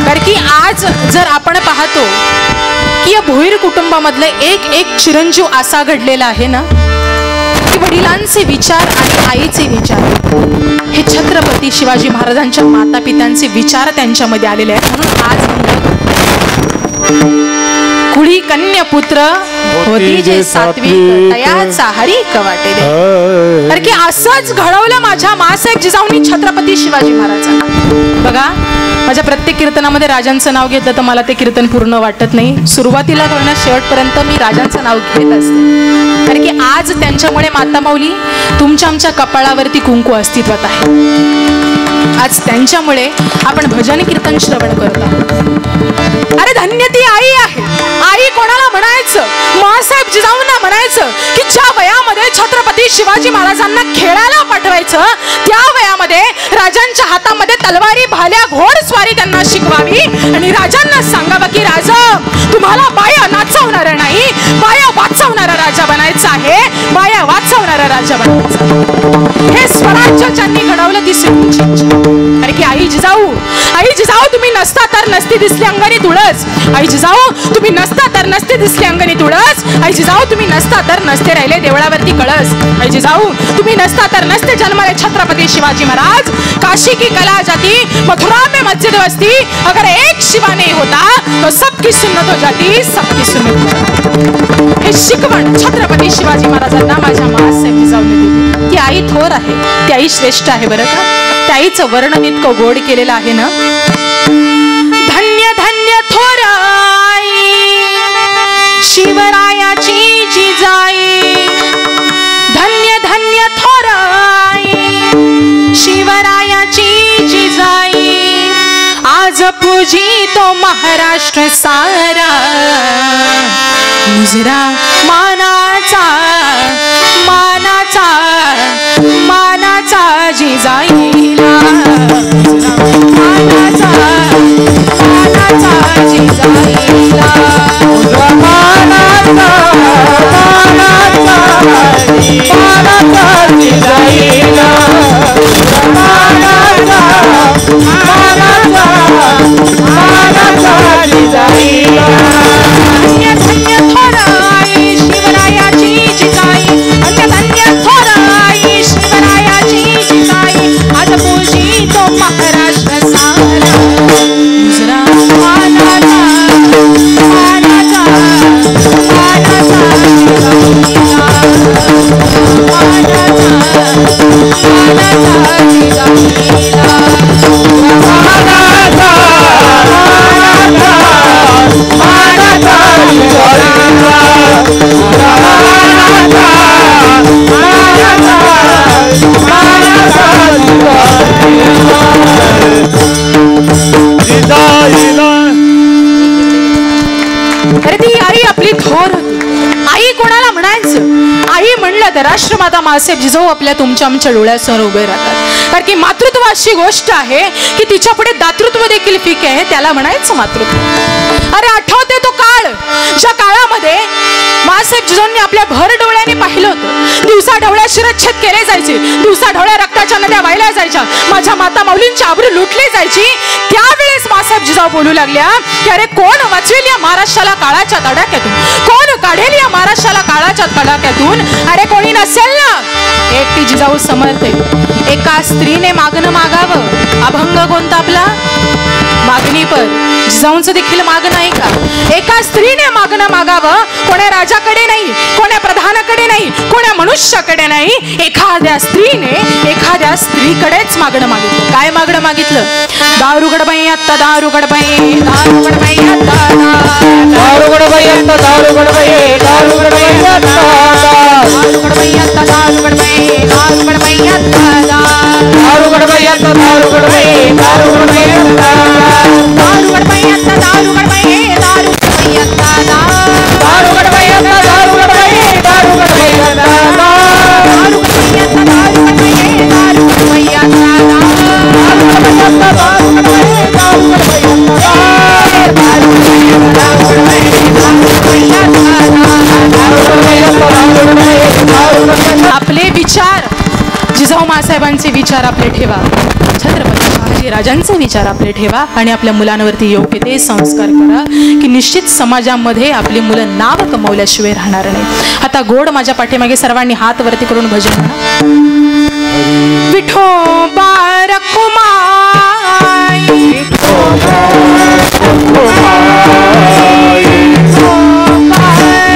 कारण की आज जर आपण पाहतो की या भोईर कुटुंबामधलं एक चिरंजीव असा घडलेला आहे ना की वडिलांचे विचार आणि आईचे विचार हे छत्रपती शिवाजी महाराजांच्या माता पित्यांचे विचार त्यांच्यामध्ये आलेले आहेत. म्हणून आज कुळी कन्या पुत्र होती जे सात्विक तयाचा हरी कवाटे दे. कारण की असंच घडवलं माझ्या मासाहेब जिजाऊंनी छत्रपती शिवाजी महाराजांना. बघा माझ्या प्रत्येक कीर्तनामध्ये राजांचं नाव घेतलं तर मला ते कीर्तन पूर्ण वाटत नाही. सुरुवातीला करणं शेवटपर्यंत मी राजांचं नाव घेत असते, कारण की आज त्यांच्यामुळे माता माऊली तुमच्या आमच्या कपाळावरती कुंकू अस्तित्वात आहे. आज त्यांच्यामुळे आपण भजन कीर्तन श्रवण करत आहोत. अरे धन्य ती आई आहे. आई कोणाला म्हणायचं, मासाहेब जिजाऊंना म्हणायचं की ज्या वयामध्ये छत्रपती शिवाजी महाराजांना खेळायला पाठवायचं त्या वयामध्ये राजांच्या हातामध्ये तलवारी भाल्या घोडस्वारी त्यांना शिकवावी आणि राजांना सांगावं की राजा तुम्हाला बाया नाचवणारा नाही, बाया वाचवणारा राजा बनायचं आहे, बाया वाचवणारा राजा बनायचं. हे स्वराज्य ज्यांनी घडवलं ती सिद्धूची इच्छा. अरे की आई जिजाऊ तुम्ही नसता तर नसती दिसली अंगणी तुळस, आई जिजाऊ तुम्ही नसता तर नसते दिसले अंगणी तुळस, आई जिजाऊ तुम्ही नसता तर नसते राहिले देवळावरती कळस, आई जिजाऊ तुम्ही नसता तर नसते जन्मले छत्रपती शिवाजी महाराज. काशी की कला जाती, मथुरा में मस्जिद बसती, अगर एक शिवा नहीं होता तो सबकी सुन्नत हो जाती, सबकी सुन्नत हो जाती. हे शिकवण छत्रपती शिवाजी महाराजांना माझ्या मासाहेब जिजाऊंनी दिली. ती आई थोर आहे, ती आई श्रेष्ठ आहे बरं का. त्या आईचं वर्णन इतकं गोड केलेलं आहे ना. धन्य धन्य थोर आई शिवरायाची जिजाई, पूजी तो महाराष्ट्र सारा, मुजरा मानाचा मानाचा मानाचा जिजाईला, मानाचा मानाचा जिजाईला, मानाचा मानाचा मानाचा जिजाईला, मानाचा मानाचा मानाचा जिजाईला. धन्य धन्य थोर आई शिवरायाची जिजाई, धन्य धन्य थोर आई शिवरायाची जिजाई, आज पूजी तो महाराष्ट्र सारा, मुजरा मानाचा मानाचा मानाचा जिजाईला, मानाचा मानाचा जिजाईला, अरे ती आई आपली थोर होती. आई कोणाला म्हणायचं? आई म्हणलं तर राष्ट्रमाता माँसाहेब जिजाऊ आपल्या तुमच्या आमच्या डोळ्यासमोर उभे राहतात. कारण की मातृत्व अशी गोष्ट आहे की तिच्या पुढे दातृत्व देखील फिके आहे, त्याला म्हणायचं मातृत्व. अरे आठवते तो काळ, ज्या काळामध्ये माँसाहेब जिजाऊंनी आपल्या भर डोळ्याने पाहिलं होतं. दिवसा ढवळ्या शिरच्छेद केले जायचे, दिवसा ढवळ्या रक्ताच्या नद्या वाहिल्या जायच्या, माझ्या माता माऊलींची आबरू लुटली जायची. त्यावेळेस माँसाहेब जिजाऊ बोलू लागल्या की अरे कोण वाचवेल या महाराष्ट्राला काळाच्या तडाख्यातून, कोण काढेल या महाराष्ट्राला काळाच्या तडाख्यातून. अरे कोणी नसेल ना. एकटी जिजाऊ समर्थ आहे. एका स्त्रीने मागणं मागावं, अभंग कोणता आपला? मागणी पर. जिजाऊंचं देखील मागणं आहे का? एका स्त्रीने मागणं मागावं, कोण्या राजाकडे नाही, कोण्या प्रधानाकडे नाही, कोण्या मनुष्याकडे नाही. एखाद्या स्त्रीने एखाद्या स्त्रीकडेच मागणं मागितलं. काय मागणं मागितलं? दारुगड बाई आत्ता दारुगड बाई, दारुगड बाई आत्ता दारुगड बाई आत्ता दारुगड बाई, दारुगड बाई आत्ता दारुगड बाई आत्ता दारुगड बाई, दारुगड बाई आत्ता दारुगड बाई आत्ता दारुगड बाई, दारुगड बाई आत्ता दारुगड बाई आत्ता दारुगड बाई, दारुगड बाई आत्ता दारुगड बाई आत्ता दारुगड बाई, दारुगड बाई आत्ता दारुगड बाई आत्ता दारुगड बाई, दारुगड बाई आत्ता आपले विचार, जिजाऊ माँसाहेबांचे विचार आपले ठेवा, छत्रपती शहाजी राजांचे विचार आपले ठेवा आणि आपल्या मुलांवरती योग्य ते संस्कार करा की निश्चित समाजामध्ये आपली मुलं नाव कमवल्याशिवाय राहणार नाही. आता गोड माझ्या पाठीमागे सर्वांनी हात वरती करून भजन म्हणा. विठोबा रखुमाई, विठोबा रखुमाई, विठोबा रखुमाई,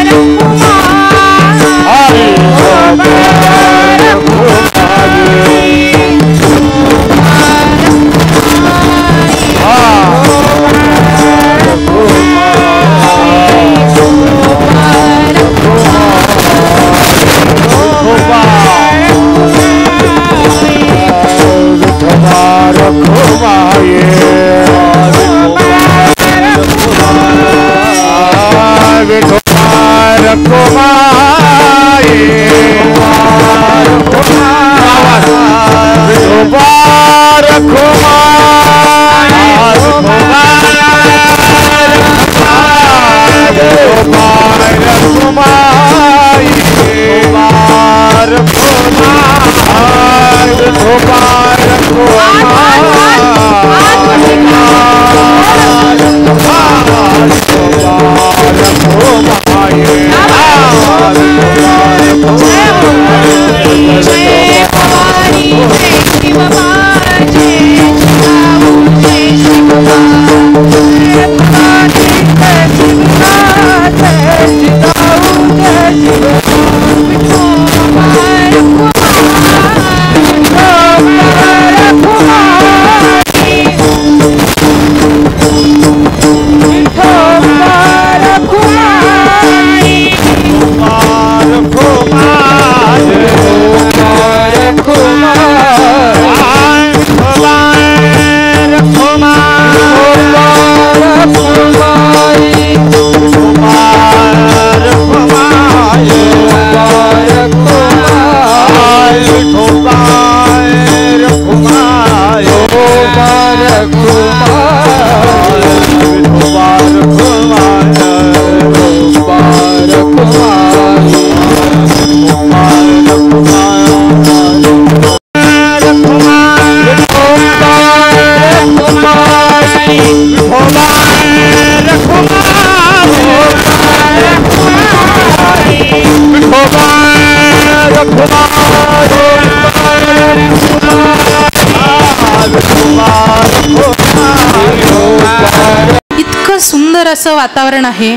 इतकं सुंदर असं वातावरण आहे,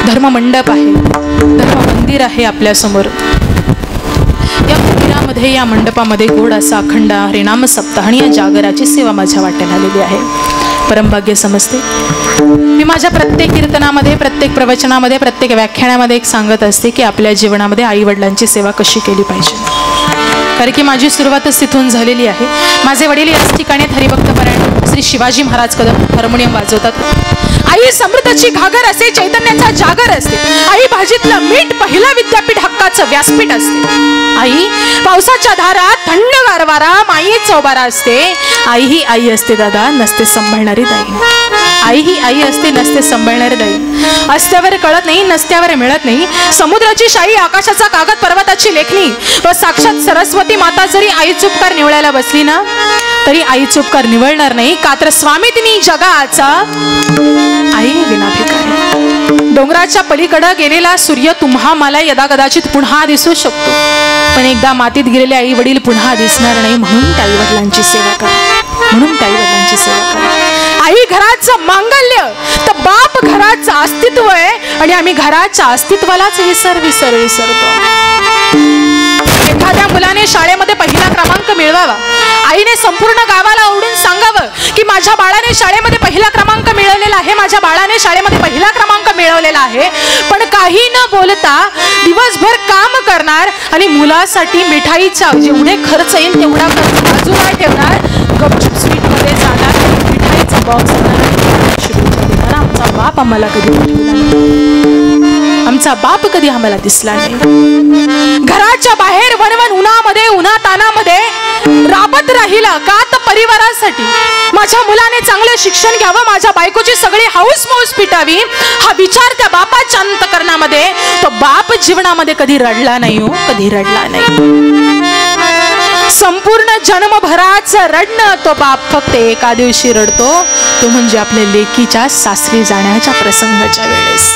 धर्ममंडप आहे, धर्म मंदिर आहे आपल्या समोर. या मंदिरामध्ये, या मंडपामध्ये गोड असा अखंड हरिनाम सप्ताह आणि या जागराची सेवा माझ्या वाट्याला आलेली आहे. परमभाग्य समजते. मी माझ्या प्रत्येक कीर्तनामध्ये, प्रत्येक प्रवचनामध्ये, प्रत्येक व्याख्यानामध्ये एक सांगत असते की आपल्या जीवनामध्ये आई वडिलांची सेवा कशी केली पाहिजे. कारण की माझी सुरुवातच तिथून झालेली आहे. माझे वडील याच ठिकाणी हरिभक्तपरायण श्री शिवाजी महाराज कदम हार्मोनियम वाजवतात. आई समृद्धची घागर असते, चैतन्याचा जागर असते. आई भाजीतलं मीठ पहिलं विद्यापीठ हक्काचं व्यासपीठ असते. आई पावसाच्या धारात थंडगार वारा माई चौबारा असते. आई ही आई असते दादा, नसते सांभाळणारी दाई. आई ही आई असते, नसते सांभाळणारी दाई. असत्यावर कळत नाही, नसत्यावर मिळत नाही. समुद्राची शाई, आकाशाचा कागद, पर्वताची लेखणी व साक्षात सरस्वती माता जरी आई चुपकार निवळायला बसली ना तरी आई चुपकार निवळणार नाही. का तर स्वामी तिनी जगाचा आई विना भिकारी. डोंगराच्या पलीकडे गेलेला सूर्य तुम्हा मला यदा कदाचित पुन्हा दिसू शकतो, पण एकदा मातीत गेलेले आई वडील पुन्हा दिसणार नाही. म्हणून त्या आई वडिलांची सेवा करा, म्हणून त्या आई वडिलांची सेवा करा. आई घराचं मांगल्य तर बाप घराचं अस्तित्व आहे आणि आम्ही घराच्या अस्तित्वालाच विसरतो. एखाद्या मुलाने शाळेमध्ये पहिला क्रमांक मिळवावा, आईने संपूर्ण गावाला ओरडून सांगावं की माझ्या बाळाने शाळेमध्ये पहिला क्रमांक मिळवलेला आहे, माझ्या बाळाने शाळेमध्ये पहिला क्रमांक मिळवलेला आहे. पण काही न बोलता दिवसभर काम करणार आणि मुलासाठी मिठाईचा जेवढे खर्च येईल तेवढा खर्च बाजूला ठेवणार, गपचूप स्वीटमध्ये जाणार, मिठाईचा बॉक्स देणार. आमचा बाप आम्हाला कधी ठेवला नाही, आमचा बाप कधी आम्हाला दिसला नाही. घराच्या बाहेर वनवन उन्हामध्ये, उन्हा तानामध्ये राबत राहिला का तर परिवारासाठी. माझ्या मुलाने चांगलं शिक्षण घ्यावं, माझ्या बायकोची सगळी हाऊस मौस पिटावी, हा विचार त्या बापाच्या अंतकरणामध्ये. तो बाप जीवनामध्ये कधी रडला नाही हो, कधी रडला नाही. संपूर्ण जन्मभराचं रडणं तो बाप फक्त एका दिवशी रडतो, तो म्हणजे आपल्या लेकीच्या सासरी जाण्याच्या प्रसंगाच्या वेळेस.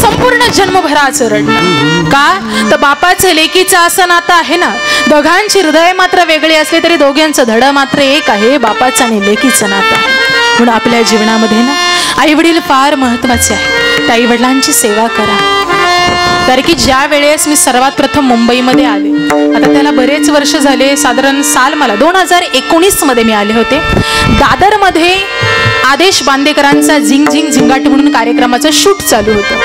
संपूर्ण जन्मभराचं रडणं. का तर बापाचं लेकीचं असं नातं आहे ना, दोघांची हृदय मात्र वेगळी असले तरी दोघांचं धड मात्र एक आहे, बापाचं आणि लेकीचं नातं आहे. म्हणून आपल्या जीवनामध्ये ना आई वडील फार महत्वाचे आहे. त्या आई वडिलांची सेवा करा. कारण की ज्या वेळेस मी सर्वात प्रथम मुंबईमध्ये आले, आता त्याला बरेच वर्ष झाले, साधारण साल मला 2019 मध्ये मी आले होते. दादरमध्ये आदेश बांदेकरांचा झिंग झिंग झिंगाट म्हणून कार्यक्रमाचं शूट चालू होतं.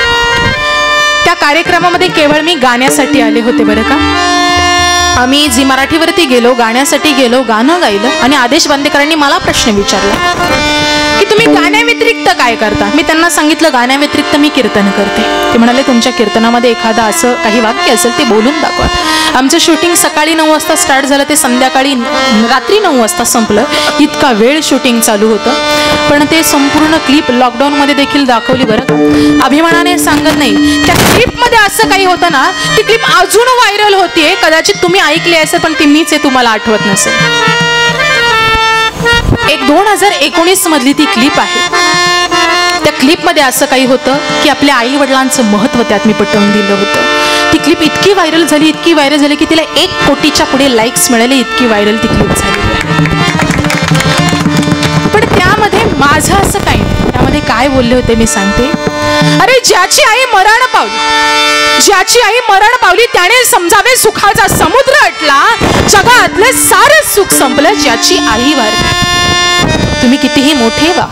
त्या कार्यक्रमामध्ये केवळ मी गाण्यासाठी आले होते बरं का. आम्ही झी मराठीवरती गेलो, गाण्यासाठी गेलो, गाणं गायलं आणि आदेश बांदेकरांनी मला प्रश्न विचारला की तुम्ही गाण्याव्यतिरिक्त काय करता. मी त्यांना सांगितलं गाण्याव्यतिरिक्त मी कीर्तन करते. ते म्हणाले तुमच्या कीर्तनामध्ये एखादा असं काही वाक्य असेल ते बोलून दाखवा. आमचं शूटिंग सकाळी 9 वाजता स्टार्ट झालं, ते संध्याकाळी रात्री 9 वाजता संपलं. इतका वेळ शूटिंग चालू होतं, पण ते संपूर्ण क्लिप लॉकडाऊनमध्ये देखील दाखवली बरं का. अभिमानाने सांगत नाही, त्या क्लिपमध्ये असं काही होतं ना, ती क्लिप अजून व्हायरल होतीये. कदाचित तुम्ही ऐकली असेल पण ती मीच आहे, तुम्हाला आठवत नसेल. एक 2019 मधली ती क्लिप आहे. त्या क्लिपमध्ये असं काही होतं की आपल्या आई वडिलांचं महत्त्व त्यात मी पटवून दिलं होतं. ती क्लिप इतकी व्हायरल झाली, इतकी व्हायरल झाली की तिला 1 कोटीच्या पुढे लाईक्स मिळाले. इतकी व्हायरल ती क्लिप झाली. पण त्यामध्ये माझं असं काही नाही. त्यामध्ये काय बोलले होते मी सांगते. अरे ज्याची आई मरण पावली, ज्याची आई मरण पावली त्याने समजावे सुखाचा समुद्र अटला, जगातले सारे सुख संपलं ज्याची आई वारली. तुम्ही कितीही मोठे व्हा,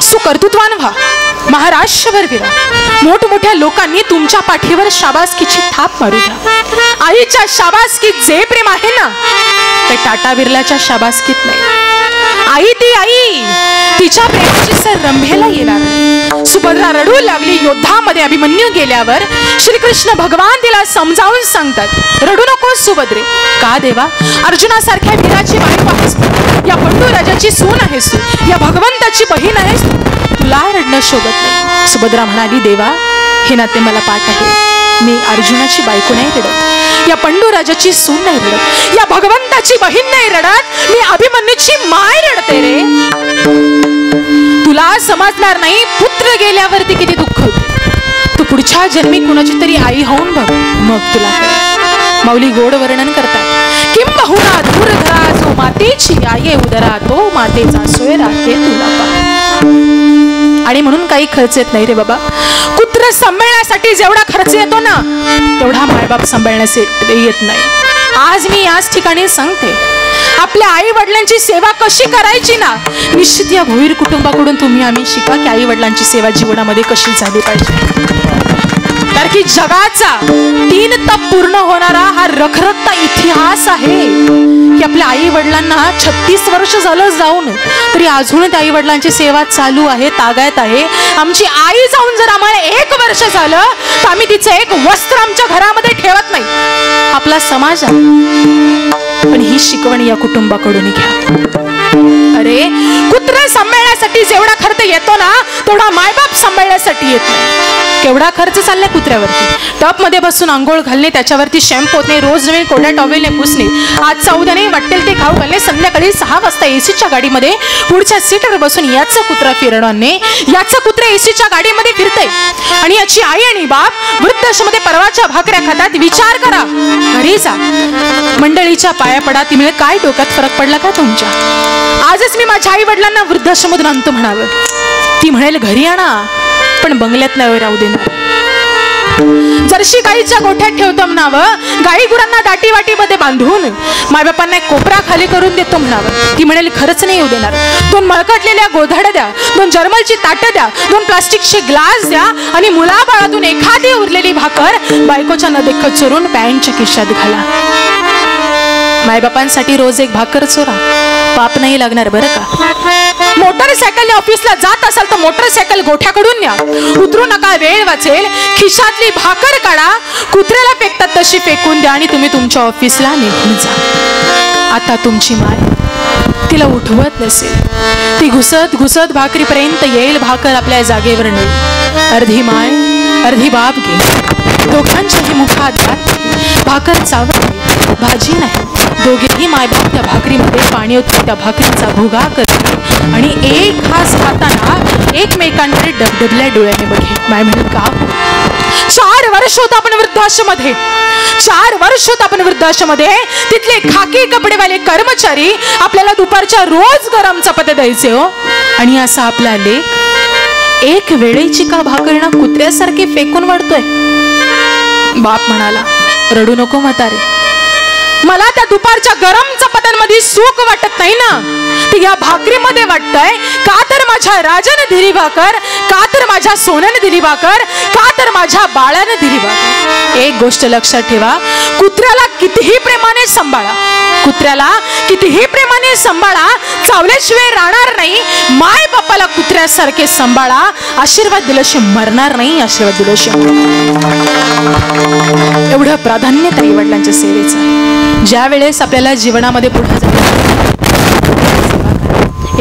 सुकर्तृत्वान व्हा, महाराष्ट्रभर फिरा, मोठमोठ्या लोकांनी तुमच्या पाठीवर शाबासकीची थाप मारू द्या. आईच्या शाबासकीत जे प्रेम आहे ना ते टाटा बिर्लाच्या शाबासकीत नाही. आई ती आई, तिच्या प्रेमाची सर रंभेला येणार. सुभद्रा रडू लागली. युद्धामध्ये अभिमन्यू गेल्यावर श्रीकृष्ण भगवान तिला समजावून सांगतात, रडू नको सुभद्रे. का देवा? अर्जुनासारख्या वीराची बायको आहेस तू, या पंडू राजाची सून आहेस तू, या भगवंताची बहीण आहेस तू, तुला रडणं शोभत नाही. सुभद्रा म्हणाली, देवा हे नाते मला पाठ आहे. मी अर्जुनाची बायको नाही रडत, या पंडू राजाची सून नाही रडत, या भगवंताची बहीण नाही रडत, मी अभिमन्यूची माय रडते रे. तुला समजणार नाही, पुत्र गेल्यावरती किती दुःख होते. तू पुढच्या जन्मी कुणाची तरी आई होऊन बघ, मग तुला कळेल. माऊली गोड वर्णन करतात, किंबहुना दूर धरा जो मातेची आई उदरा, तो मातेचा सोय राखे तुला पा. आणि म्हणून काही खर्च येत नाही रे बाबा. कुत्र सांभाळण्यासाठी जेवढा खर्च येतो ना, तेवढा मायबाप सांभाळण्यासाठी येत नाही. आज मी याच ठिकाणी सांगते, आपल्या आई वडिलांची सेवा कशी करायची ना, निश्चित या भोईर कुटुंबाकडून तुम्ही आम्ही शिका की आई वडिलांची सेवा जीवनामध्ये कशी झाली पाहिजे. कारण की जगाचा 3 तप पूर्ण होणारा हा रखरखता इतिहास आहे की आपल्या आई वडिलांना 36 वर्ष झालं जाऊन तरी अजून त्या आई वडिलांची सेवा चालू आहे, तागायत आहे. आमची आई जाऊन जर आम्हाला 1 वर्ष झालं तर आम्ही तिचं एक वस्त्र आमच्या घरामध्ये ठेवत नाही. आपला समाज आहे, पण ही शिकवण या कुटुंबाकडून घ्या. अरे कुत्रा सांभाळण्यासाठी जेवढा खर्च येतो ना, तेवढा मायबाप सांभाळण्यासाठी येत नाही. केवढा खर्च चाललाय कुत्र्यावरती. टप मध्ये बसून आंघोळ घालणे, त्याच्यावरती शॅम्पू होते, रोज नवीन कोड्या टॉवेलने पुसणे, आज उद्याने वाटेल ते खाऊ घालणे, संध्याकाळी 6 वाजता एसीच्या गाडीमध्ये पुढच्या सीटवर बसून याचं कुत्रा फिरवणे, याचं कुत्रा एसीच्या गाडीमध्ये फिरतंय आणि याची आई आणि बाप वृद्धाश्रमामध्ये परवाच्या भाकऱ्या खातात. विचार करा, घरी जा, मंडळीच्या पाया पडा, ती म्हणजे काय डोक्यात फरक पडला का तुमच्या? आजच मी माझ्या आई वडिलांना वृद्धाश्रमातून आणतो म्हणावं, ती म्हणेल घरी आणा पण बंगल्यात नाही राहू देणार. जर्शी गाईच्या गोठ्यात ठेवतो म्हणावं, गाई गुरांना दाटी वाटीमध्ये बांधून मायबापांना एक कोपरा खाली करून देतो म्हणावं, ती म्हणेल खरंच नाही येऊ देणार. 2 मळकटलेल्या गोधड्या द्या, 2 जर्मलची ताटं द्या, 2 प्लास्टिकचे ग्लास द्या आणि मुलाबाळातून एखादी उरलेली भाकर बायकोच्या न देखत चोरून पॅन्टच्या खिशात घाला. मायबापांसाठी रोज एक भाकर चोरा, पाप नाही लागणार बरं का. मोटरसायकल ऑफिसला जात असाल तर मोटरसायकल गोठ्याकडून न्या, उतरू नका, वेळ वाचेल. खिशातली भाकर काढा, कुत्र्याला फेकतात तशी फेकून द्या आणि तुम्ही तुमच्या ऑफिसला निघून जा. आता तुमची माय तिला उठवत नसेल, ती घुसत घुसत भाकरीपर्यंत येईल, भाकर आपल्या जागेवर नेईल. अर्धी माय अर्धी बाप घे, दोघांच्याही मुखात भाकर चावत भाजी नाही. दोघेही मायबाप त्या भाकरीमध्ये पाणी होते, त्या भाकरीचा भुगा करते आणि एक घास खाताना एकमेकांकडे डबडबल्या डोळ्याने बघे. माय म्हणेल का 4 वर्ष होत आपण वृद्धाश्रममध्ये, 4 वर्ष होत आपण वृद्धाश्रममध्ये. तिथले खाकी कपडेवाले कर्मचारी आपल्याला दुपारच्या रोज गरम चपात्या द्यायचे हो, आणि असा आपला लेक 1 वेळेची का भाकर ना कुत्र्यासारखी फेकून वाढतोय. बाप म्हणाला, रडू नको म्हातारे, मला त्या दुपारच्या गरम चपात्यांमध्ये सुख वाटत नाही ना, ते या भाकरीमध्ये वाटतंय. का तर माझ्या राजाने दिली भाकर, का तर माझ्या सोन्याने दिली भाकर, का तर माझ्या बाळाने दिली भाकर. एक गोष्ट लक्षात ठेवा, कुत्र्याला कितीही प्रेमाने सांभाळा, कुत्र्याला कितीही प्रेमाने सांभाळा, चावल्याशिवाय राहणार नाही. माय बापाला कुत्र्यासारखे सांभाळा, आशीर्वाद दिल्याशिवाय मरणार नाही, आशीर्वाद दिल्याशिवाय. एवढं प्राधान्य आई वडिलांच्या सेवेचं आहे. ज्या वेळेस आपल्याला जीवनामध्ये पुढे जायचं,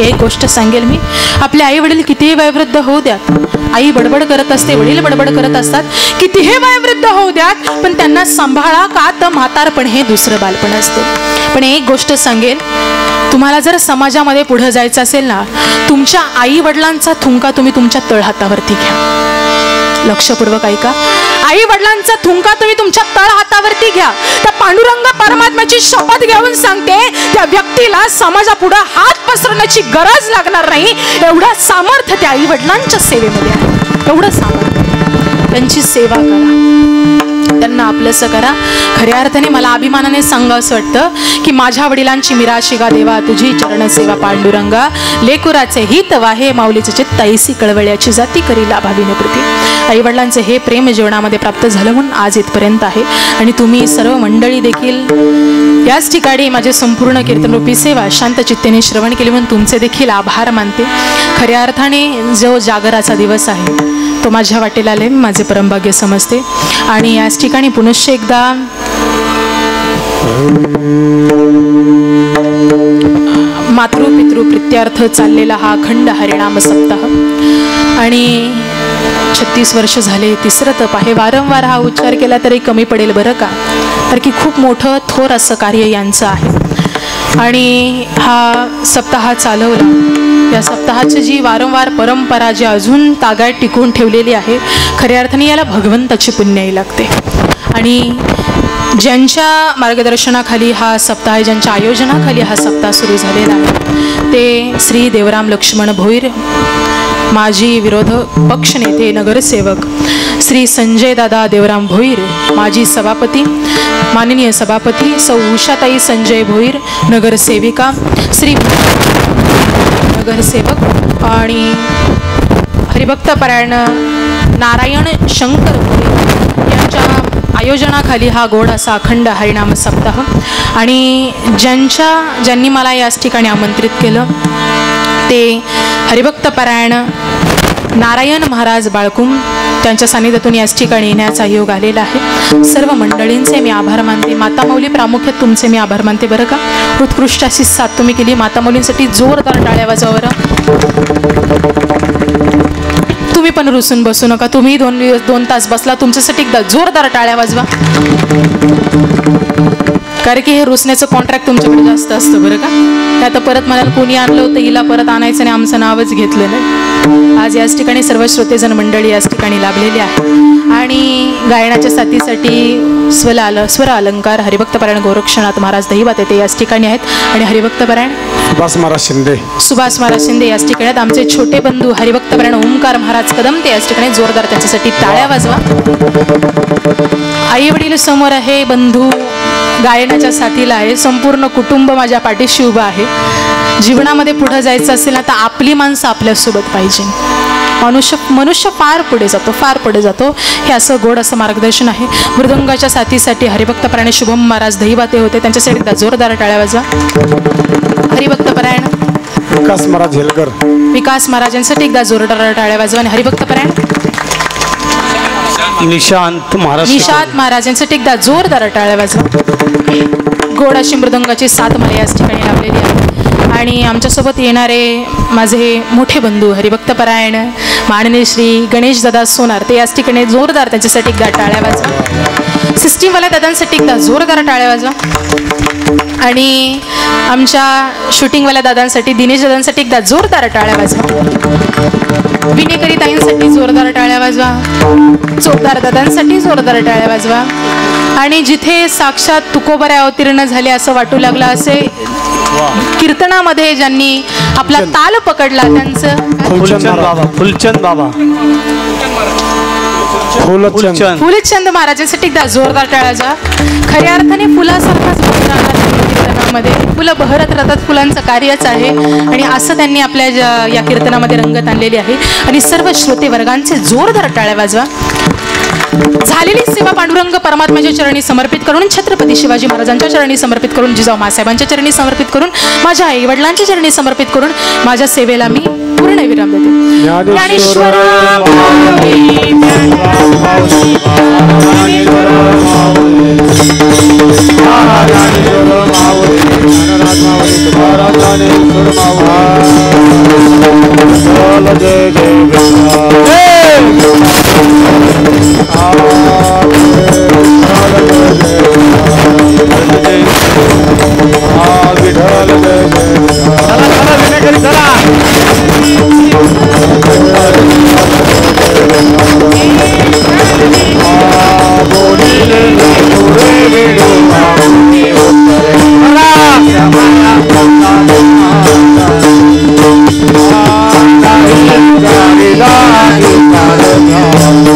एक गोष्ट सांगेल मी, आपले आई वडील कितीही वयोवृद्ध होऊ द्यात, आई बडबड करत असते, वडील बडबड करत असतात, कितीही वयोवृद्ध होऊ द्यात, पण त्यांना सांभाळा. का तर म्हातारपण हे दुसरं बालपण असते. पण एक गोष्ट सांगेल, तुम्हाला जर समाजामध्ये पुढे जायचं असेल ना, तुमच्या आई वडिलांचा थुंका तुम्ही तुमच्या तळहातावरती घ्या. लक्षपूर्वक ऐका, आई वडिलांचा थुंका तुम्ही तुमच्या तळहातावरती घ्या. त्या पांडुरंग परमात्म्याची शपथ घेऊन सांगते, त्या व्यक्तीला समाजापुढे हात पसरवण्याची गरज लागणार नाही. एवढं सामर्थ्य त्या आई वडिलांच्या सेवेमध्ये आहे, एवढं सामर्थ्य. त्यांची सेवा करा, त्यांना आपलंसं करा. खऱ्या अर्थाने मला अभिमानाने सांगावं असं वाटतं की माझ्या वडिलांची मिराशिगा देवा तुझी चरण सेवा पांडुरंगा, लेकुराचे हित वाहे माऊलीचे चित्त तैसी कळवळ्याची जाती करी लाभाविने प्रती. आई वडिलांचे हे प्रेम जीवनामध्ये प्राप्त झालं म्हणून आज इथपर्यंत आहे. आणि तुम्ही सर्व मंडळी देखील याच ठिकाणी माझे संपूर्ण कीर्तनरूपी सेवा शांत चित्तेने श्रवण केली म्हणून तुमचे देखील आभार मानते. खऱ्या अर्थाने जो जागराचा दिवस आहे तो माझ्या वाटेला आले माझे परमभाग्य समजते. आणि याच ठिकाणी पुनश्च एकदा मातृपितृ प्रित्यार्थ चाललेला हा अखंड हरिनाम सप्ताह आणि 36 वर्ष झाले, तिसरं तप आहे. वारंवार हा उच्चार केला तरी कमी पडेल बरं का, कारण की खूप मोठं थोर असं कार्य यांचं आहे. आणि हा सप्ताह चालवला, या सप्ताहाची जी वारंवार परंपरा जी अजून तागायत टिकवून ठेवलेली आहे, खऱ्या अर्थाने याला भगवंताची पुण्याई लागते. आणि ज्यांच्या मार्गदर्शनाखाली हा सप्ताह आहे, ज्यांच्या आयोजनाखाली हा सप्ताह सुरू झालेला आहे, ते श्री देवराम लक्ष्मण भोईर, माजी विरोधक पक्षनेते नगरसेवक श्री संजय दादा देवराम भोईर, माजी सभापती माननीय सभापती सौ उषाताई संजय भोईर, नगरसेविका श्री नगरसेवक आणि हरिभक्तपरायण नारायण शंकर भोईर यांच्या आयोजनाखाली हा गोड असा अखंड हरिनाम सप्ताह. आणि ज्यांनी मला याच ठिकाणी आमंत्रित केलं ते हरिभक्तपरायण नारायण महाराज बाळकुम, त्यांच्या सानिध्यातून याच ठिकाणी येण्याचा योग आलेला आहे. सर्व मंडळींचे मी आभार मानते. माता माऊली प्रामुख्यात तुमचे मी आभार मानते बरं का. उत्कृष्ट अशी साथ तुम्ही केली. माता माऊलींसाठी जोरदार टाळ्या वाजवा. तुम्ही पण रुसून बसू नका, तुम्ही 2 तास बसला, तुमच्यासाठी एकदा जोरदार टाळ्या वाजवा. कारण की हे रुसण्याचं कॉन्ट्रॅक्ट तुमच्याकडे जास्त असतं बरं का. आता परत म्हणाल कोणी आणलं होतं हिला परत आणायचं आणि आमचं नावच घेतलं नाही. आज याच ठिकाणी सर्व श्रोतेजन मंडळी याच ठिकाणी लाभलेली आहे. आणि गायनाच्या साथीसाठी स्वर अलंकार हरिभक्तपरायण गोरक्षनाथ महाराज दहिवाते ते याच ठिकाणी आहेत. आणि हरिभक्तपरायण सुभाष महाराज शिंदे याच ठिकाणी आहेत. आमचे छोटे बंधू हरिभक्तपरायण ओंकार महाराज कदम ते याच ठिकाणी जोरदार त्यांच्यासाठी टाळ्या वाजवा. आई वडील समोर आहे, बंधू गायनाच्या साथीला आहे, संपूर्ण कुटुंब माझ्या पाठीशी उभं आहे. जीवनामध्ये पुढे जायचं असेल ना तर आपली माणसं आपल्यासोबत पाहिजे. मनुष्य फार पुढे जातो हे असं गोड असं मार्गदर्शन आहे. मृदंगाच्या साथीसाठी हरिभक्तपरायण शुभम महाराज दहिवाते होते, त्यांच्यासाठी एकदा जोरदार टाळ्या वाजवा. हरिभक्तपरायण विकास महाराजांसाठी एकदा जोरदार टाळ्या वाजवा. आणि हरिभक्तपरायण निशांत महाराजांसाठी एकदा जोरदार टाळ्या वाजवा. गोड अशी मृदंगाची साथ मला याच ठिकाणी लाभलेली आहे. आणि आमच्यासोबत येणारे माझे मोठे बंधू हरिभक्तपरायण माननीय श्री गणेश दादा सोनार ते याच ठिकाणी जोरदार त्यांच्यासाठी एकदा टाळ्या वाजवा. सिस्टीमवाल्या दादांसाठी एकदा जोरदार टाळ्या वाजवा. आणि आमच्या शूटिंगवाल्या दादांसाठी दिनेश दादांसाठी एकदा जोरदार टाळ्या वाजवा. विनेकरी ताईंसाठी जोरदार टाळ्या वाजवा. चोपदार दादांसाठी जोरदार टाळ्या वाजवा. आणि जिथे साक्षात तुकोबऱ्या अवतीर्ण झाले असं वाटू लागलं, असे कीर्तनामध्ये ज्यांनी आपला ताल पकडला त्यांचं फुलचंद महाराजांसाठी एकदा जोरदार टाळ्या. खऱ्या अर्थाने फुलासारखाच कीर्तनामध्ये फुलं बहरत राहतात, फुलांचं कार्यच आहे. आणि असं त्यांनी आपल्या या कीर्तनामध्ये रंगत आणलेली आहे. आणि सर्व श्रोते वर्गांचे जोरदार टाळ्या वाजवा. झालेली सेवा पांडुरंग परमात्म्याच्या चरणी समर्पित करून, छत्रपती शिवाजी महाराजांच्या चरणी समर्पित करून, जिजाऊ मासाहेबांच्या चरणी समर्पित करून, माझ्या आई वडिलांच्या चरणी समर्पित करून माझ्या सेवेला मी पूर्ण विराम देते. ज्ञानेश्वर Hare